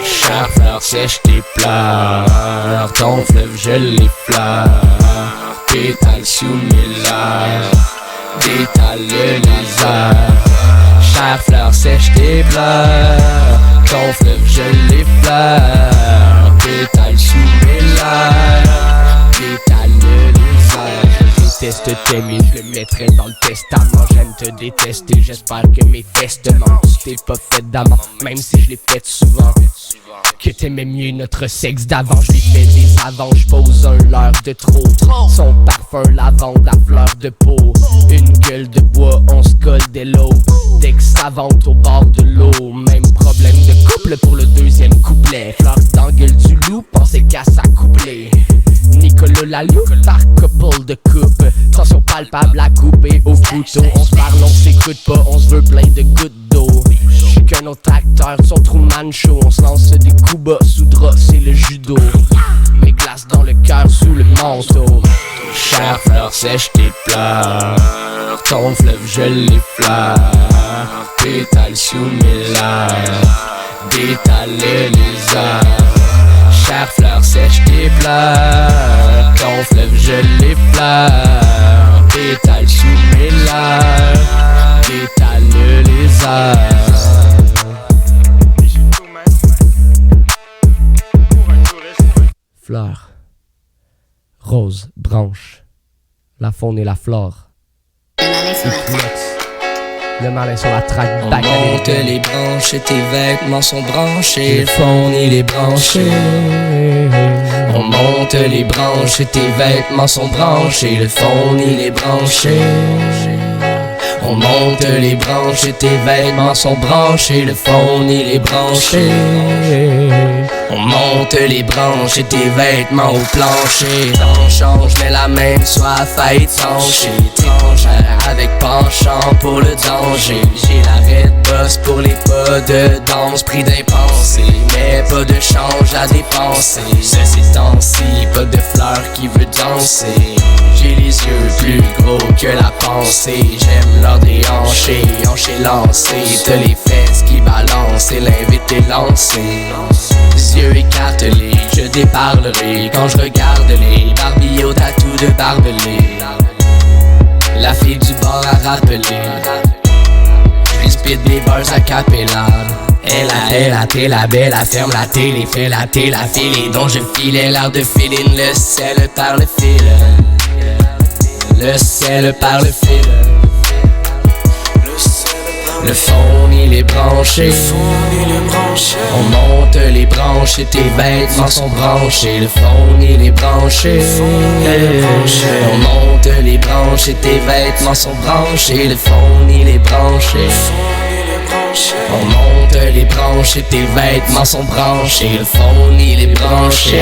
Chère fleur sèche tes pleurs, ton fleuve je l'effleure. Pétale sous mes lèvres, détale le lézard. Chère fleur sèche tes pleurs, ton fleuve je l'effleure. Pétale sous mes lèvres, détale le lézard. Je déteste t'aimer, je le mettrai dans le testament. J'aime te détester, j'espère que mes fesses te manquent. Tu t'es pas fait d'amant, même si je l'ai fait souvent. Que t'aimais mieux notre sexe d'avant. Je lui fais des avances, je pose un leurre de trop. Son parfum lavande, la fleur de peau. Une gueule de bois, on se colle des lots. Dès que ça vente au bord de l'eau. Même problème de couple pour le deuxième couplet. Fleur d'engueule du loup, pensez qu'à s'accoupler. Nicolas Lalou, par couple de coupe. Tension palpable à couper au couteau. On se parle, on s'écoute pas, on se veut plein de gouttes d'eau. J'suis qu'un autre acteur de son Truman Show. On se lance des coups bas sous drap, c'est le judo. Mes glaces dans le cœur sous le manteau. Chère fleur sèche tes pleurs, ton fleuve je l'effleure. Pétale sous mes lèvres, détale le lézard. Chère fleur sèche tes pleurs, ton fleuve je l'effleure. Pétale sous mes lèvres, détale le lézard. Fleur, rose, branche, la faune et la flore. Equinox, le malin sur la traque. On monte les branches, tes vêtements sont branchés. Le fond il est branché. On monte les branches, tes vêtements sont branchés. Le fond il est branché. On monte les branches, tes vêtements sont branchés. Le fond il est branché. On monte les branches et tes vêtements au plancher. Dans change, mets la main, soif à étancher. Étrangère avec penchant pour le danger. J'ai la red boss pour les pas de danse. Prix d'impensé, mais pas de change à dépenser. Ces temps-ci, pas de fleurs qui veut danser. J'ai les yeux plus gros que la pensée. J'aime leur déhancher, hancher lancé. T'as les fesses qui balancent et l'invité lancé. Yeux écartelés, je déparlerai quand je regarde les barbilles au tatou de barbelé. La fille du bord a rappelé, je spit des bars à capella. Elle a t'es la belle, elle ferme la télé, fait la thé, la file dont je filais l'air de filine, le sel par le fil. Le sel par le fil. Le fond il est branché. On monte les branches et tes vêtements sont branchés. Le fond il est branché. On monte les branches et tes vêtements sont branchés. Le fond il est branché. On monte les branches et tes vêtements sont branchés. Le fond il est branché.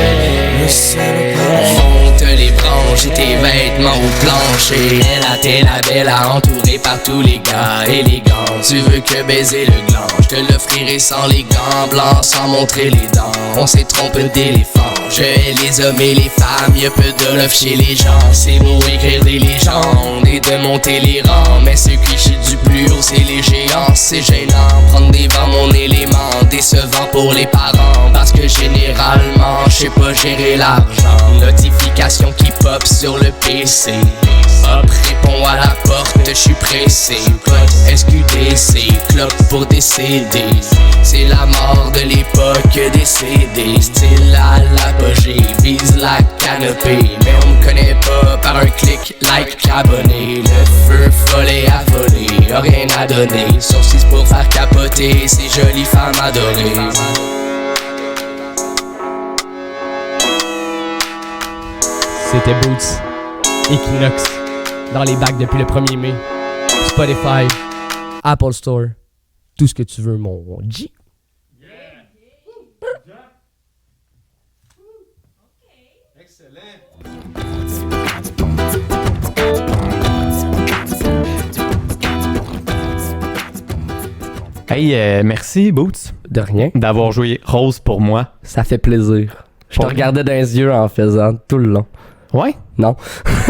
On monte les branches et tes vêtements au plancher. T'es la bella entourée par tous les gars élégants. Tu veux que baiser le gland, je te l'offrirai sans les gants blancs, sans montrer les dents. On s'est trompé d'éléphant. Je hais les hommes et les femmes, y'a peu de love chez les gens. C'est beau écrire des légendes et de monter les rangs, mais ce qui chie du plus haut c'est les géants. C'est gênant, prendre des vents mon élément, décevant pour les parents, parce que généralement je sais pas gérer l'argent. Notification qui pop sur le PC. Hop, réponds à la porte, je suis pressé. Pote, SQDC, cloque pour décéder. C'est la mort de l'époque décédée. Style à l'apogée, vise la canopée. Mais on me connaît pas par un clic, like, abonné. Le feu follet à voler, y'a rien à donner. Sauf si c'est pour faire capoter ces jolies femmes adorées. C'était Boots, Equinox, dans les bacs depuis le 1er mai. Spotify, Apple Store, tout ce que tu veux, mon G. Hey, merci Boots De rien. d'avoir joué Rose pour moi. Ça fait plaisir. Je te Pour- regardais dans les yeux en faisant tout le long. Ouais? Non.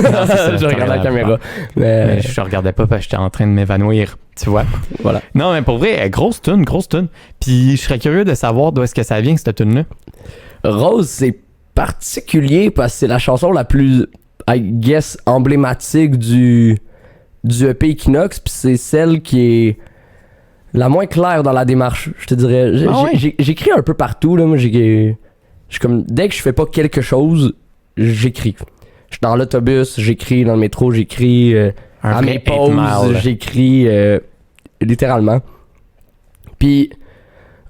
Non, c'est ça, Je regardais la caméra. Mais Mais je te regardais pas parce que j'étais en train de m'évanouir, tu vois. voilà. Non, mais pour vrai, grosse tune. Puis je serais curieux de savoir d'où est-ce que ça vient, cette tune-là. Rose, c'est particulier parce que c'est la chanson la plus, I guess, emblématique du EP Equinox. Puis c'est celle qui est la moins claire dans la démarche, je te dirais. Ah ouais? J'écris un peu partout. Là. Moi, je suis comme, dès que je fais pas quelque chose, j'écris. Je suis dans l'autobus, j'écris, dans le métro, j'écris. À mes pauses, j'écris littéralement. Puis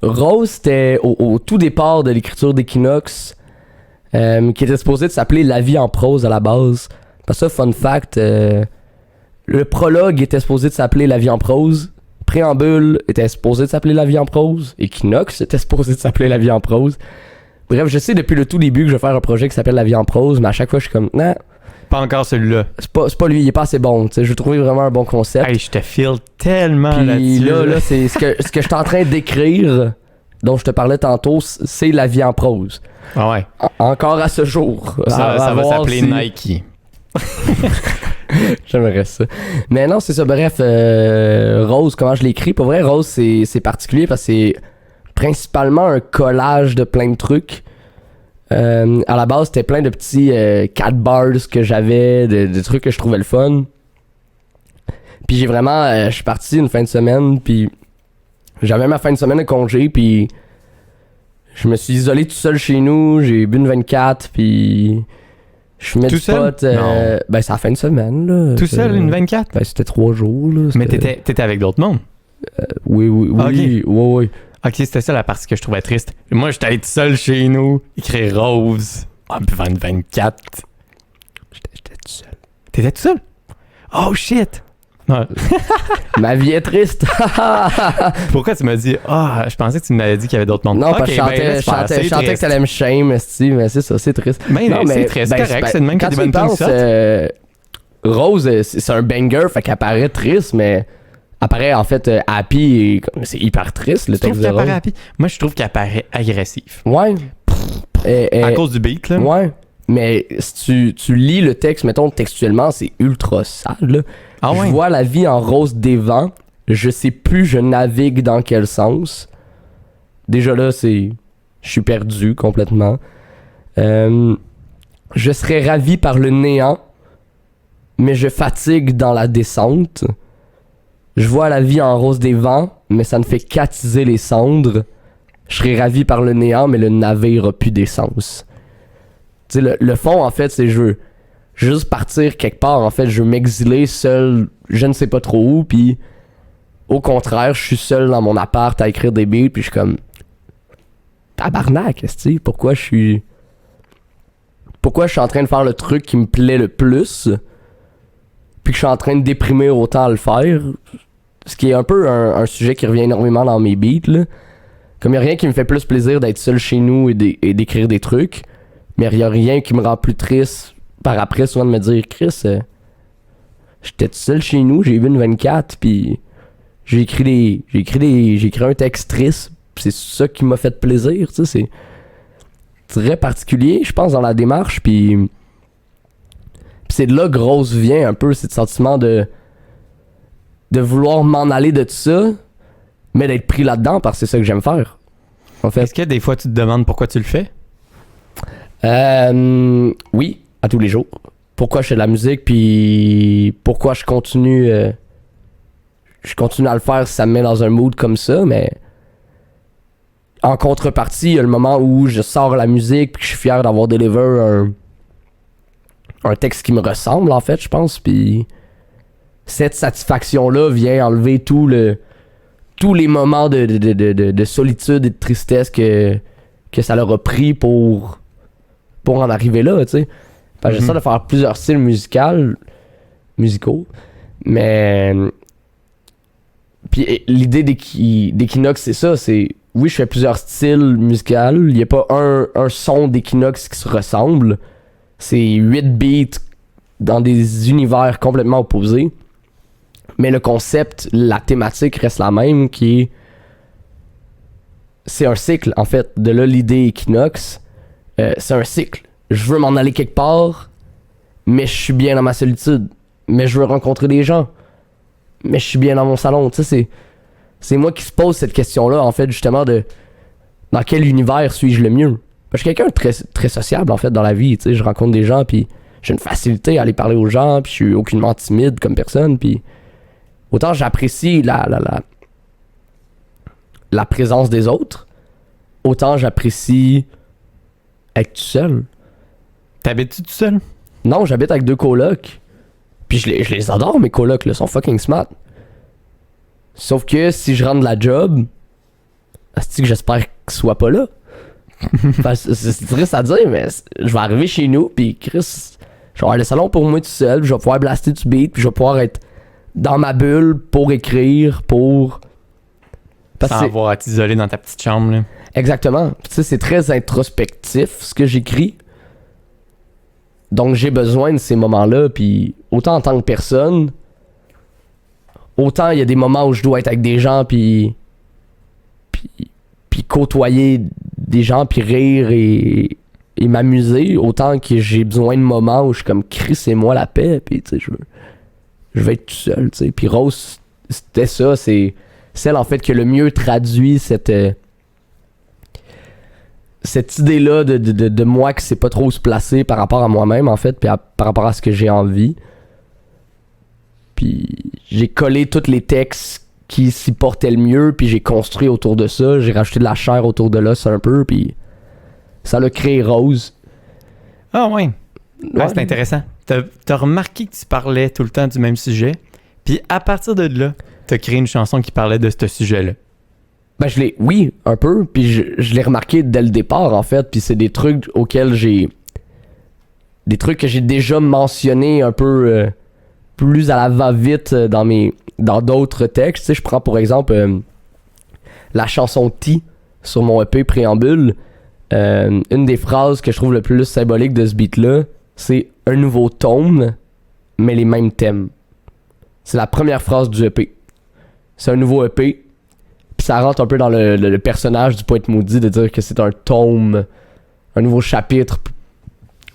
Rose, c'était au tout départ de l'écriture d'Equinox, qui était supposé de s'appeler La vie en prose à la base. Parce que, fun fact, le prologue était supposé de s'appeler La vie en prose. Préambule était supposé de s'appeler La vie en prose. Equinox était supposé de s'appeler La vie en prose. Bref, je sais depuis le tout début que je vais faire un projet qui s'appelle La vie en prose, mais à chaque fois, je suis comme, non, Pas encore celui-là. c'est pas lui, il est pas assez bon. Tu sais, je trouvais vraiment un bon concept. Hey, je te file tellement Puis là-dessus. là, c'est ce que je suis en train d'écrire, dont je te parlais tantôt, c'est La vie en prose. Ah ouais. Encore à ce jour. Ça À va voir s'appeler si- Nike. J'aimerais ça. Mais non, c'est ça. Bref, Rose, comment je l'écris? Pour vrai, Rose, c'est particulier parce que c'est principalement un collage de plein de trucs. À la base, c'était plein de petits 4 bars que j'avais, de trucs que je trouvais le fun. Puis j'ai vraiment... je suis parti une fin de semaine, puis j'avais ma fin de semaine de congé, puis je me suis isolé tout seul chez nous, j'ai bu une 24, puis je fumais Tout du seul? pot. Non. Ben, c'est la fin de semaine, là. Tout seul, une 24? Ben, c'était 3 jours, là. Mais c'était- t'étais avec d'autres mondes. Oui, Ah, ok. oui. Ok, c'était ça la partie que je trouvais triste. Moi, j'étais allé tout seul chez nous, écrire Rose, en buvant une 24. J'étais tout seul. T'étais tout seul? Oh shit! Ouais. Ma vie est triste. Pourquoi tu m'as dit, je pensais que tu m'avais dit qu'il y avait d'autres mondes. Non, Ok, parce que je ben, chantais, laisse faire, c'est je chantais que triste. t'allais me shame, esti, mais c'est ça, c'est triste. Ben, Non, c'est triste, c'est correct, c'est de même qu'il y a quand des tu y bonnes tunes penses, sortent. Rose, c'est un banger, fait qu'elle paraît triste, mais apparaît en fait happy, et c'est hyper triste le Tu trouves texte de qu'elle Rose. paraît happy? Moi, je trouve qu'elle paraît agressive. Ouais. À cause du beat, là. Ouais. Mais si tu lis le texte, mettons textuellement, c'est ultra sale, là. Ah ouais? Je vois la vie en rose des vents. Je sais plus je navigue dans quel sens. Déjà là, je suis perdu complètement. Je serais ravi par le néant, mais je fatigue dans la descente. Je vois la vie en rose des vents, mais ça ne fait qu'attiser les cendres. Je serais ravi par le néant, mais le navire a plus d'essence. Tu sais, le fond, en fait, c'est je veux juste partir quelque part. En fait, je veux m'exiler seul, je ne sais pas trop où, puis au contraire, je suis seul dans mon appart à écrire des beats, puis je suis comme tabarnak, esti, pourquoi je suis en train de faire le truc qui me plaît le plus, puis que je suis en train de déprimer autant à le faire, ce qui est un peu un sujet qui revient énormément dans mes beats, là. Comme il n'y a rien qui me fait plus plaisir d'être seul chez nous et d'écrire des trucs, mais il n'y a rien qui me rend plus triste par après, souvent de me dire, Chris, j'étais tout seul chez nous, j'ai vu une 24, puis j'ai écrit un texte triste, pis c'est ça qui m'a fait plaisir, tu sais, c'est très particulier, je pense, dans la démarche, puis c'est de là que Rose vient un peu, ce sentiment de vouloir m'en aller de tout ça, mais d'être pris là-dedans parce que c'est ça que j'aime faire, en fait. Est-ce que des fois tu te demandes pourquoi tu le fais? Oui, à tous les jours. Pourquoi je fais de la musique, puis pourquoi je continue à le faire si ça me met dans un mood comme ça, mais en contrepartie, il y a le moment où je sors la musique, puis que je suis fier d'avoir deliver un texte qui me ressemble, en fait, je pense, puis cette satisfaction-là vient enlever tous les moments de solitude et de tristesse que ça leur a pris pour en arriver là, tu sais. J'essaie de faire plusieurs styles musicaux, mais puis l'idée d'Equinox, c'est ça, c'est oui, je fais plusieurs styles musicaux, il n'y a pas un son d'Equinox qui se ressemble, c'est 8 beats dans des univers complètement opposés, mais le concept, la thématique reste la même, c'est un cycle, en fait. De là, l'idée Equinox, c'est un cycle. Je veux m'en aller quelque part, mais je suis bien dans ma solitude. Mais je veux rencontrer des gens, mais je suis bien dans mon salon. Tu sais, c'est moi qui se pose cette question-là, en fait, justement, de dans quel univers suis-je le mieux? Parce que je suis quelqu'un de très, très sociable, en fait, dans la vie. Tu sais, je rencontre des gens, puis j'ai une facilité à aller parler aux gens, puis je suis aucunement timide comme personne, puis autant j'apprécie la présence des autres, autant j'apprécie être tout seul. T'habites-tu tout seul? Non, j'habite avec 2 colocs. Puis je les adore, mes colocs, là, sont fucking smart. Sauf que si je rentre de la job, c'est que j'espère qu'ils soient pas là. C'est triste à dire, mais je vais arriver chez nous, puis Chris, je vais avoir le salon pour moi tout seul, je vais pouvoir blaster du beat, puis je vais pouvoir être dans ma bulle pour écrire, Sans avoir à t'isoler dans ta petite chambre, là. Exactement. Tu sais, c'est très introspectif, ce que j'écris. Donc, j'ai besoin de ces moments-là, puis autant en tant que personne, autant il y a des moments où je dois être avec des gens, puis côtoyer des gens, puis rire et m'amuser, autant que j'ai besoin de moments où je suis comme Chris et moi la paix, puis tu sais, je vais être tout seul, tu sais. Puis Rose, c'était ça, c'est celle en fait qui a le mieux traduit cette idée-là de moi qui sait pas trop se placer par rapport à moi-même, en fait, puis par rapport à ce que j'ai envie. Puis j'ai collé tous les textes qui s'y portaient le mieux, puis j'ai construit autour de ça, j'ai rajouté de la chair autour de l'os un peu, puis ça l'a créé Rose. Ah ouais. Ouais, c'est intéressant. T'as remarqué que tu parlais tout le temps du même sujet, puis à partir de là, t'as créé une chanson qui parlait de ce sujet-là. Ben oui, un peu, puis je l'ai remarqué dès le départ, en fait, puis c'est des trucs auxquels des trucs que j'ai déjà mentionnés un peu plus à la va-vite dans d'autres textes. Tu sais, je prends pour exemple la chanson T sur mon EP Préambule. Une des phrases que je trouve le plus symbolique de ce beat-là, c'est un nouveau tome, mais les mêmes thèmes. C'est la première phrase du EP. C'est un nouveau EP, puis ça rentre un peu dans le personnage du poète maudit de dire que c'est un tome, un nouveau chapitre,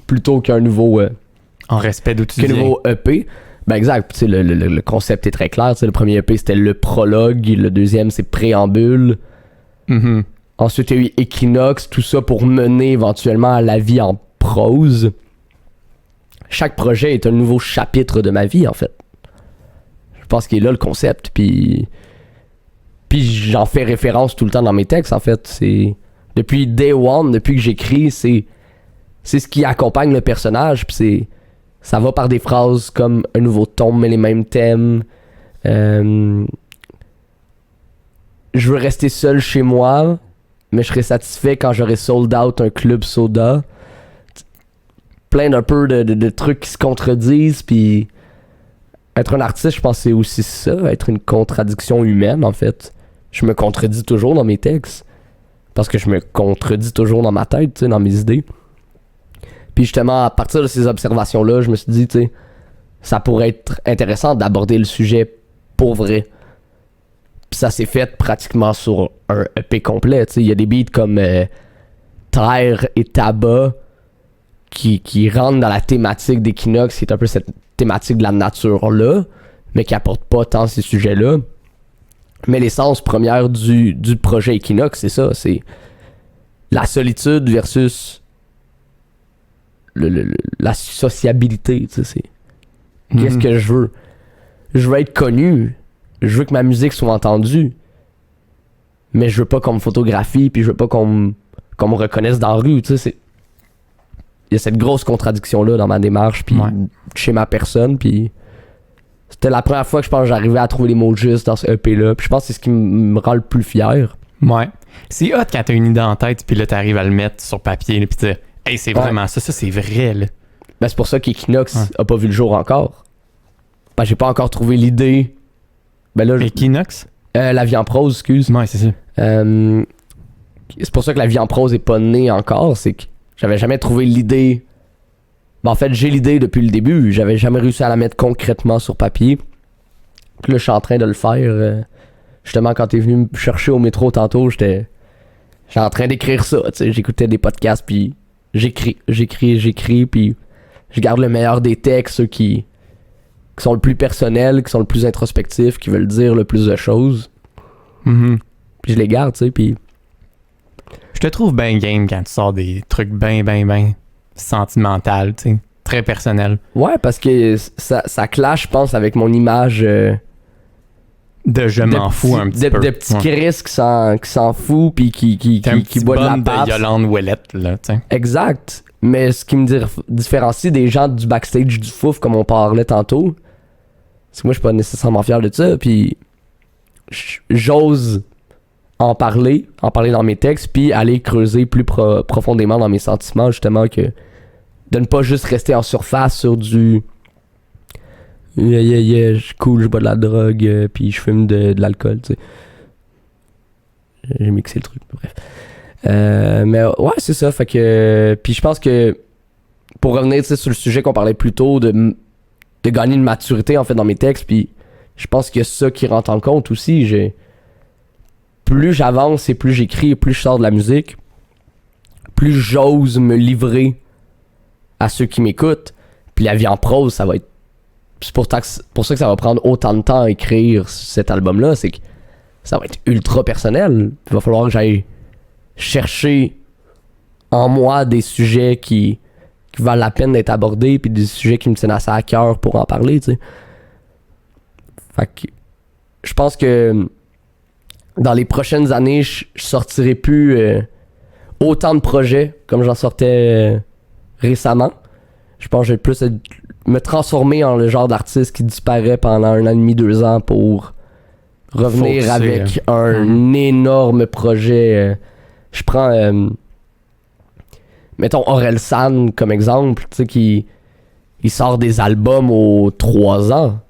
plutôt qu'un nouveau... en respect d'où tu viens. nouveau EP. Ben exact, tu sais, le concept est très clair. Tu sais, le premier EP, c'était le prologue, le deuxième, c'est Préambule. Mm-hmm. Ensuite, il y a eu Equinox, tout ça pour mener éventuellement à la vie en prose. Chaque projet est un nouveau chapitre de ma vie, en fait. Je pense qu'il est là le concept, puis j'en fais référence tout le temps dans mes textes, en fait. C'est depuis day one, depuis que j'écris, c'est ce qui accompagne le personnage, puis ça va par des phrases comme un nouveau ton, mais les mêmes thèmes. Je veux rester seul chez moi, mais je serai satisfait quand j'aurai sold out un club soda. Plein d'un peu de trucs qui se contredisent, puis être un artiste, je pense que c'est aussi ça, être une contradiction humaine, en fait. Je me contredis toujours dans mes textes, parce que je me contredis toujours dans ma tête, tu sais, dans mes idées. Puis justement, à partir de ces observations-là, je me suis dit, tu sais, ça pourrait être intéressant d'aborder le sujet pour vrai. Puis ça s'est fait pratiquement sur un EP complet, tu sais. Il y a des beats comme Terre et Tabac qui rentrent dans la thématique d'Equinox, qui est un peu cette thématique de la nature-là, mais qui apporte pas tant ces sujets-là. Mais l'essence première du projet Equinox, c'est ça, c'est la solitude versus la sociabilité, tu sais, c'est qu'est-ce que je veux? Je veux être connu, je veux que ma musique soit entendue, mais je veux pas qu'on me photographie, puis je veux pas qu'on me reconnaisse dans la rue, tu sais, c'est... Il y a cette grosse contradiction-là dans ma démarche, puis chez ma personne, puis c'était la première fois que je pense que j'arrivais à trouver les mots justes dans ce EP-là, puis je pense que c'est ce qui me rend le plus fier. Ouais. C'est hot quand t'as une idée en tête, puis là t'arrives à le mettre sur papier, puis dire « Hey, c'est vraiment ça, c'est vrai, là. » Ben c'est pour ça qu'Equinox a pas vu le jour encore. Ben j'ai pas encore trouvé l'idée. Ben là... Equinox? La vie en prose, excuse. Ouais, c'est ça. C'est pour ça que la vie en prose est pas née encore, c'est que j'avais jamais trouvé l'idée. Ben en fait, j'ai l'idée depuis le début. J'avais jamais réussi à la mettre concrètement sur papier. Puis là, je suis en train de le faire. Justement, quand t'es venu me chercher au métro tantôt, j'étais en train d'écrire ça. T'sais. J'écoutais des podcasts, puis j'écris, puis je garde le meilleur des textes, ceux qui sont le plus personnels, qui sont le plus introspectifs, qui veulent dire le plus de choses. Mm-hmm. Puis je les garde, tu sais, puis... Je te trouve bien game quand tu sors des trucs bien sentimental, tu sais, très personnel. Ouais, parce que ça clash, je pense, avec mon image... de je m'en fous un petit peu. De petits Chris qui s'en fout, puis qui boit de la pape. De Yolande Ouellette, là, tu sais. Exact. Mais ce qui me différencie des gens du backstage du fouf, comme on parlait tantôt, c'est que moi, je suis pas nécessairement fier de ça, puis j'ose en parler dans mes textes, puis aller creuser plus profondément dans mes sentiments, justement, que de ne pas juste rester en surface sur du je suis cool, je bois de la drogue, puis je fume de l'alcool, tu sais. J'ai mixé le truc, bref. Mais ouais, c'est ça, fait que... Puis je pense que, pour revenir, tu sais, sur le sujet qu'on parlait plus tôt, de gagner une maturité, en fait, dans mes textes, puis je pense qu'il y a ça qui rentre en compte aussi, plus j'avance et plus j'écris et plus je sors de la musique, plus j'ose me livrer à ceux qui m'écoutent. Puis la vie en prose, ça va être... C'est pour ça que ça va prendre autant de temps à écrire cet album-là, c'est que ça va être ultra personnel. Il va falloir que j'aille chercher en moi des sujets qui valent la peine d'être abordés, puis des sujets qui me tiennent assez à cœur pour en parler, tu sais. Fait que je pense que dans les prochaines années, je sortirai plus autant de projets comme j'en sortais récemment. Je pense que je vais plus me transformer en le genre d'artiste qui disparaît pendant 1 an et demi, 2 ans pour revenir avec un énorme projet. Je prends, mettons, Orelsan comme exemple, tu sais, il sort des albums aux 3 ans.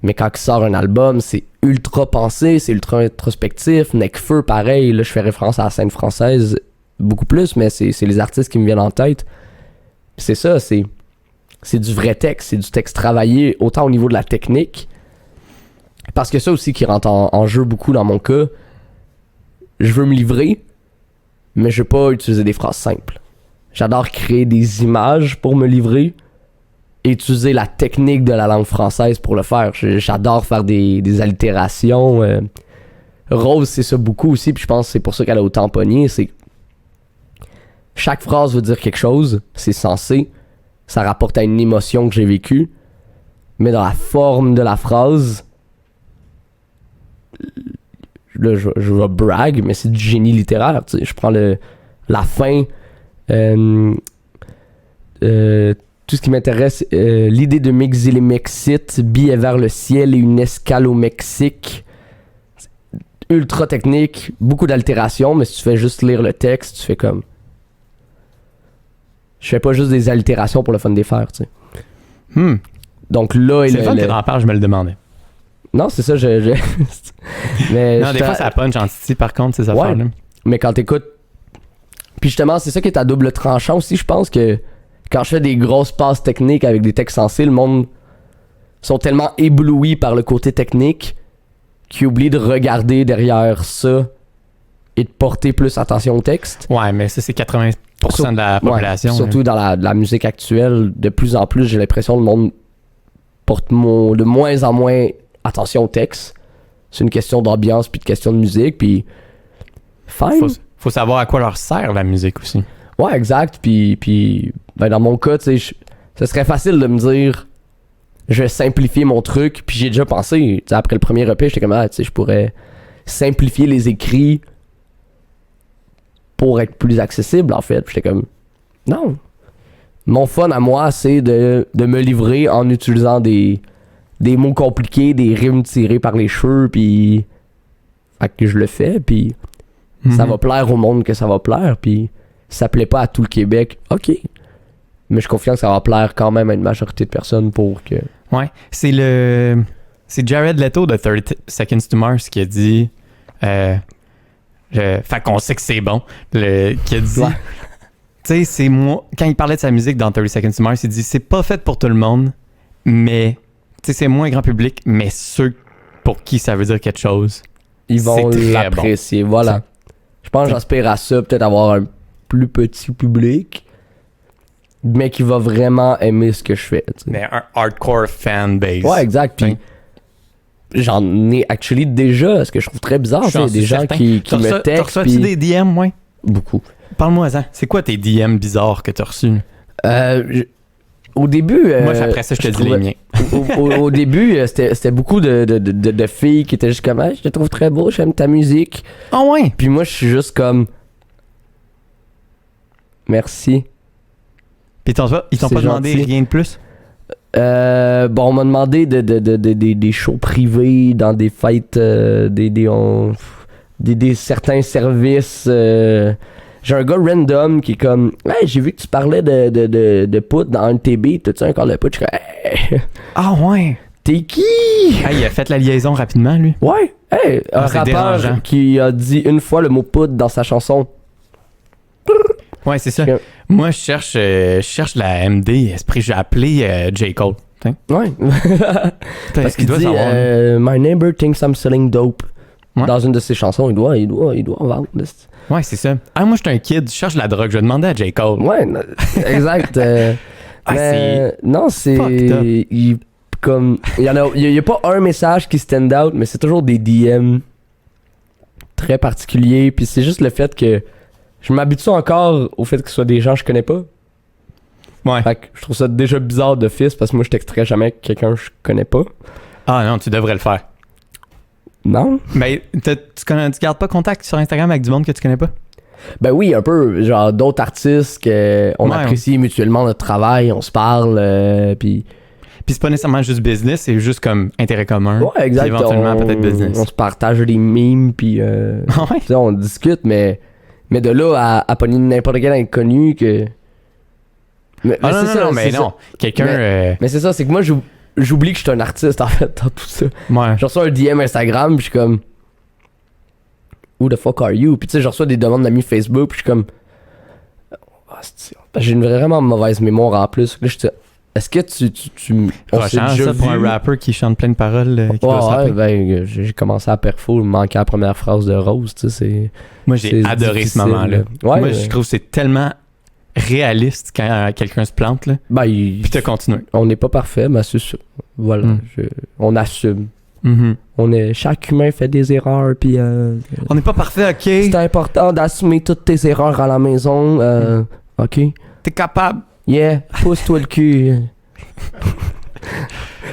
Mais quand il sort un album, c'est ultra pensé, c'est ultra introspectif. Necfeu, pareil, là je fais référence à la scène française beaucoup plus, mais c'est les artistes qui me viennent en tête. C'est ça, c'est du vrai texte, c'est du texte travaillé autant au niveau de la technique, parce que ça aussi qui rentre en jeu beaucoup dans mon cas. Je veux me livrer, mais je veux pas utiliser des phrases simples. J'adore créer des images pour me livrer et utiliser la technique de la langue française pour le faire. J'adore faire des allitérations. Rose, c'est ça beaucoup aussi, puis je pense que c'est pour ça qu'elle a autant pogné. C'est chaque phrase veut dire quelque chose, c'est censé, ça rapporte à une émotion que j'ai vécue, mais dans la forme de la phrase, là je vais brag, mais c'est du génie littéraire, tu sais. Je prends la fin, tout tout ce qui m'intéresse, l'idée de m'exiler m'excite, billet vers le ciel et une escale au Mexique. Ultra technique, beaucoup d'altérations, mais si tu fais juste lire le texte, tu fais comme... Je fais pas juste des altérations pour le fun des faire, tu sais. Donc là... C'est le fun que t'en parles, je me le demandais. Non, c'est ça, mais non, des fois, ça punch en titi, par contre, ces affaires-là. Mais quand t'écoutes... Puis justement, c'est ça qui est à double tranchant aussi, je pense que quand je fais des grosses passes techniques avec des textes sensés, le monde sont tellement éblouis par le côté technique qu'ils oublient de regarder derrière ça et de porter plus attention au texte. Ouais, mais ça, c'est 80% de la population. Ouais, surtout dans la musique actuelle, de plus en plus, j'ai l'impression que le monde porte de moins en moins attention au texte. C'est une question d'ambiance puis de question de musique, puis fine. Faut savoir à quoi leur sert la musique aussi. Ouais, exact. Puis ben dans mon cas, tu sais, ce serait facile de me dire, je vais simplifier mon truc. Puis j'ai déjà pensé, tu sais, après le premier EP, j'étais comme, tu sais, je pourrais simplifier les écrits pour être plus accessible, en fait. Puis j'étais comme, non. Mon fun à moi, c'est de me livrer en utilisant des mots compliqués, des rimes tirées par les cheveux, puis fait que je le fais, puis ça va plaire au monde que ça va plaire, puis ça plaît pas à tout le Québec, ok. Mais je suis confiant que ça va plaire quand même à une majorité de personnes pour que... Ouais, c'est Jared Leto de 30 Seconds to Mars qui a dit... fait qu'on sait que c'est bon, qui a dit... Ouais. Tu sais, c'est moi... Quand il parlait de sa musique dans 30 Seconds to Mars, il dit, c'est pas fait pour tout le monde, mais... Tu sais, c'est moins grand public, mais ceux pour qui ça veut dire quelque chose... Ils vont l'apprécier, voilà. Ça. Je pense que j'aspire à ça, peut-être avoir un plus petit public, mais qui va vraiment aimer ce que je fais. T'sais. Mais un hardcore fanbase. Ouais, exact. Puis j'en ai actually déjà, ce que je trouve très bizarre. Il y a des gens qui me textent. T'as reçu des DM, ouais? Beaucoup. Parle-moi-en. C'est quoi tes DM bizarres que t'as reçus? Au début... Moi, après ça, je te dis les miens. Au début, c'était beaucoup de filles qui étaient juste comme « je te trouve très beau, j'aime ta musique. » Ah ouais? Puis moi, je suis juste comme « Merci. » Puis ils t'ont pas demandé rien de plus? Bon, on m'a demandé des shows privés dans des fêtes, des certains services. J'ai un gars random qui est comme « Hey, j'ai vu que tu parlais de poudre dans un TB, t'as-tu un corps de poudre? » Je suis comme hey, « Ah ouais! T'es qui? » Hey, il a fait la liaison rapidement, lui. Ouais! Hey, un c'est rappeur dérangeant. qui a dit une fois le mot poudre dans sa chanson. Ouais, c'est ça. Moi, je cherche la MD Esprit. J'ai appelé J. Cole. T'sais. Ouais. Parce qu'il doit dit savoir. My neighbor thinks I'm selling dope. Ouais. Dans une de ses chansons, il doit en vendre. Ouais, c'est ça. Ah, moi, je suis un kid, je cherche de la drogue. Je vais demander à J. Cole. Ouais, exact. Non, c'est... Il y a pas un message qui stand out, mais c'est toujours des DM très particuliers. Puis c'est juste le fait que je m'habitue encore au fait que ce soit des gens que je connais pas. Ouais. Fait que je trouve ça déjà bizarre d'office parce que moi je texterais jamais quelqu'un que je connais pas. Ah non, tu devrais le faire. Non? Mais tu gardes pas contact sur Instagram avec du monde que tu connais pas? Ben oui, un peu. Genre d'autres artistes qu'on apprécie mutuellement notre travail, on se parle, puis c'est pas nécessairement juste business, c'est juste comme intérêt commun. Ouais, exact. Puis éventuellement peut-être business. On se partage des memes, puis on discute, mais de là à pogner n'importe quel inconnu que... Mais non. Quelqu'un... Mais c'est ça, c'est que moi, j'oublie que je suis un artiste, en fait, dans tout ça. Ouais. Je reçois un DM Instagram, puis je suis comme... Who the fuck are you? Puis tu sais, je reçois des demandes d'amis Facebook, puis je suis comme... J'ai une vraiment mauvaise mémoire en plus. Là, je dis, est-ce que on s'est déjà ça pour un rapper qui chante plein de paroles qui doit se rappeler? Ben, j'ai commencé à perfo, il me manquait la première phrase de Rose, tu sais, Moi, j'ai adoré ce moment-là. Ouais, moi, je trouve que c'est tellement réaliste quand quelqu'un se plante, là. Ben, puis t'as continué. On n'est pas parfait, mais c'est ça. Voilà, on assume. Chaque humain fait des erreurs, puis... on n'est pas parfait, ok? C'est important d'assumer toutes tes erreurs à la maison, ok? T'es capable. Yeah, pousse-toi le cul.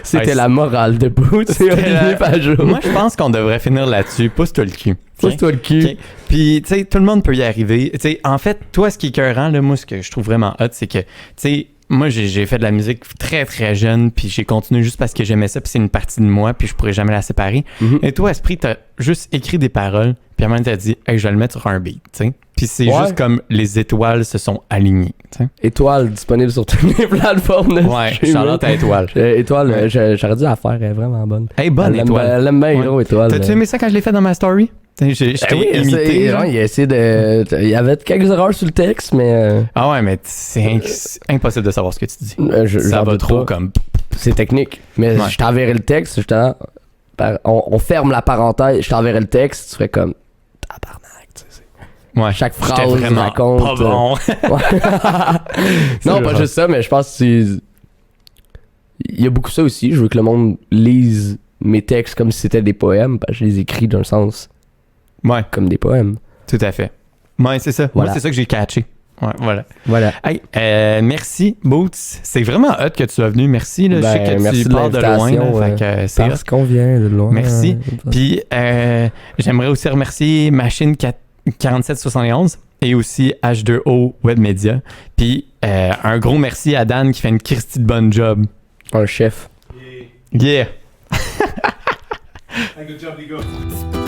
C'était la morale de Boots. C'est Olivier Pajot. Moi, je pense qu'on devrait finir là-dessus. Pousse-toi le cul. Pousse-toi le cul. Okay. Puis, tu sais, tout le monde peut y arriver. Tu sais, en fait, toi, ce qui est écœurant, là, moi, ce que je trouve vraiment hot, c'est que, tu sais, moi, j'ai fait de la musique très, très jeune, puis j'ai continué juste parce que j'aimais ça, puis c'est une partie de moi, puis je pourrais jamais la séparer. Mhm. Et toi, Esprit, t'as juste écrit des paroles, puis à un moment, t'as dit, hey, je vais le mettre sur un beat, tu sais. Puis c'est Ouais. juste comme les étoiles se sont alignées, tu sais. Étoile disponible sur toutes les plateformes de Ouais, streaming. Charlotte à étoile. Étoile, Ouais. j'aurais dû la faire, elle est vraiment bonne. Hey, bonne Elle étoile. elle aime bien, Ouais. gros, Étoile. T'as-tu aimé ça quand je l'ai fait dans ma story? Je t'ai Oui, imité. genre. il a essayé de. Il y avait quelques erreurs sur le texte, mais. Ah ouais, mais c'est impossible de savoir ce que tu dis. Ça j'en va doute trop pas. comme... C'est technique. Mais Ouais. je t'enverrai le texte, justement. On ferme la parenthèse, je t'enverrai le texte, tu ferais comme. Tabarnak, tu sais. Ouais, Chaque j'étais phrase vraiment raconte. pas bon. Non, C'est pas vrai. juste ça, mais je pense que c'est. Il y a beaucoup ça aussi. Je veux que le monde lise mes textes comme si c'était des poèmes, parce que je les écris d'un sens Ouais, comme des poèmes. tout à fait. Ouais, c'est ça. Voilà. Moi, c'est ça que j'ai catché. Ouais, voilà. Voilà. Hey, merci, Boots. C'est vraiment hot que tu sois venu. Merci. Là. Je sais Ben, que merci tu de pars de loin. l'invitation, Là, fait que c'est Parce qu'on vient de loin. Merci. Puis, j'aimerais aussi remercier Machine 4771 et aussi H2O Web Media. Puis, un gros merci à Dan qui fait une Christie de bonne job. Un chef. Yeah! Good job, les gars.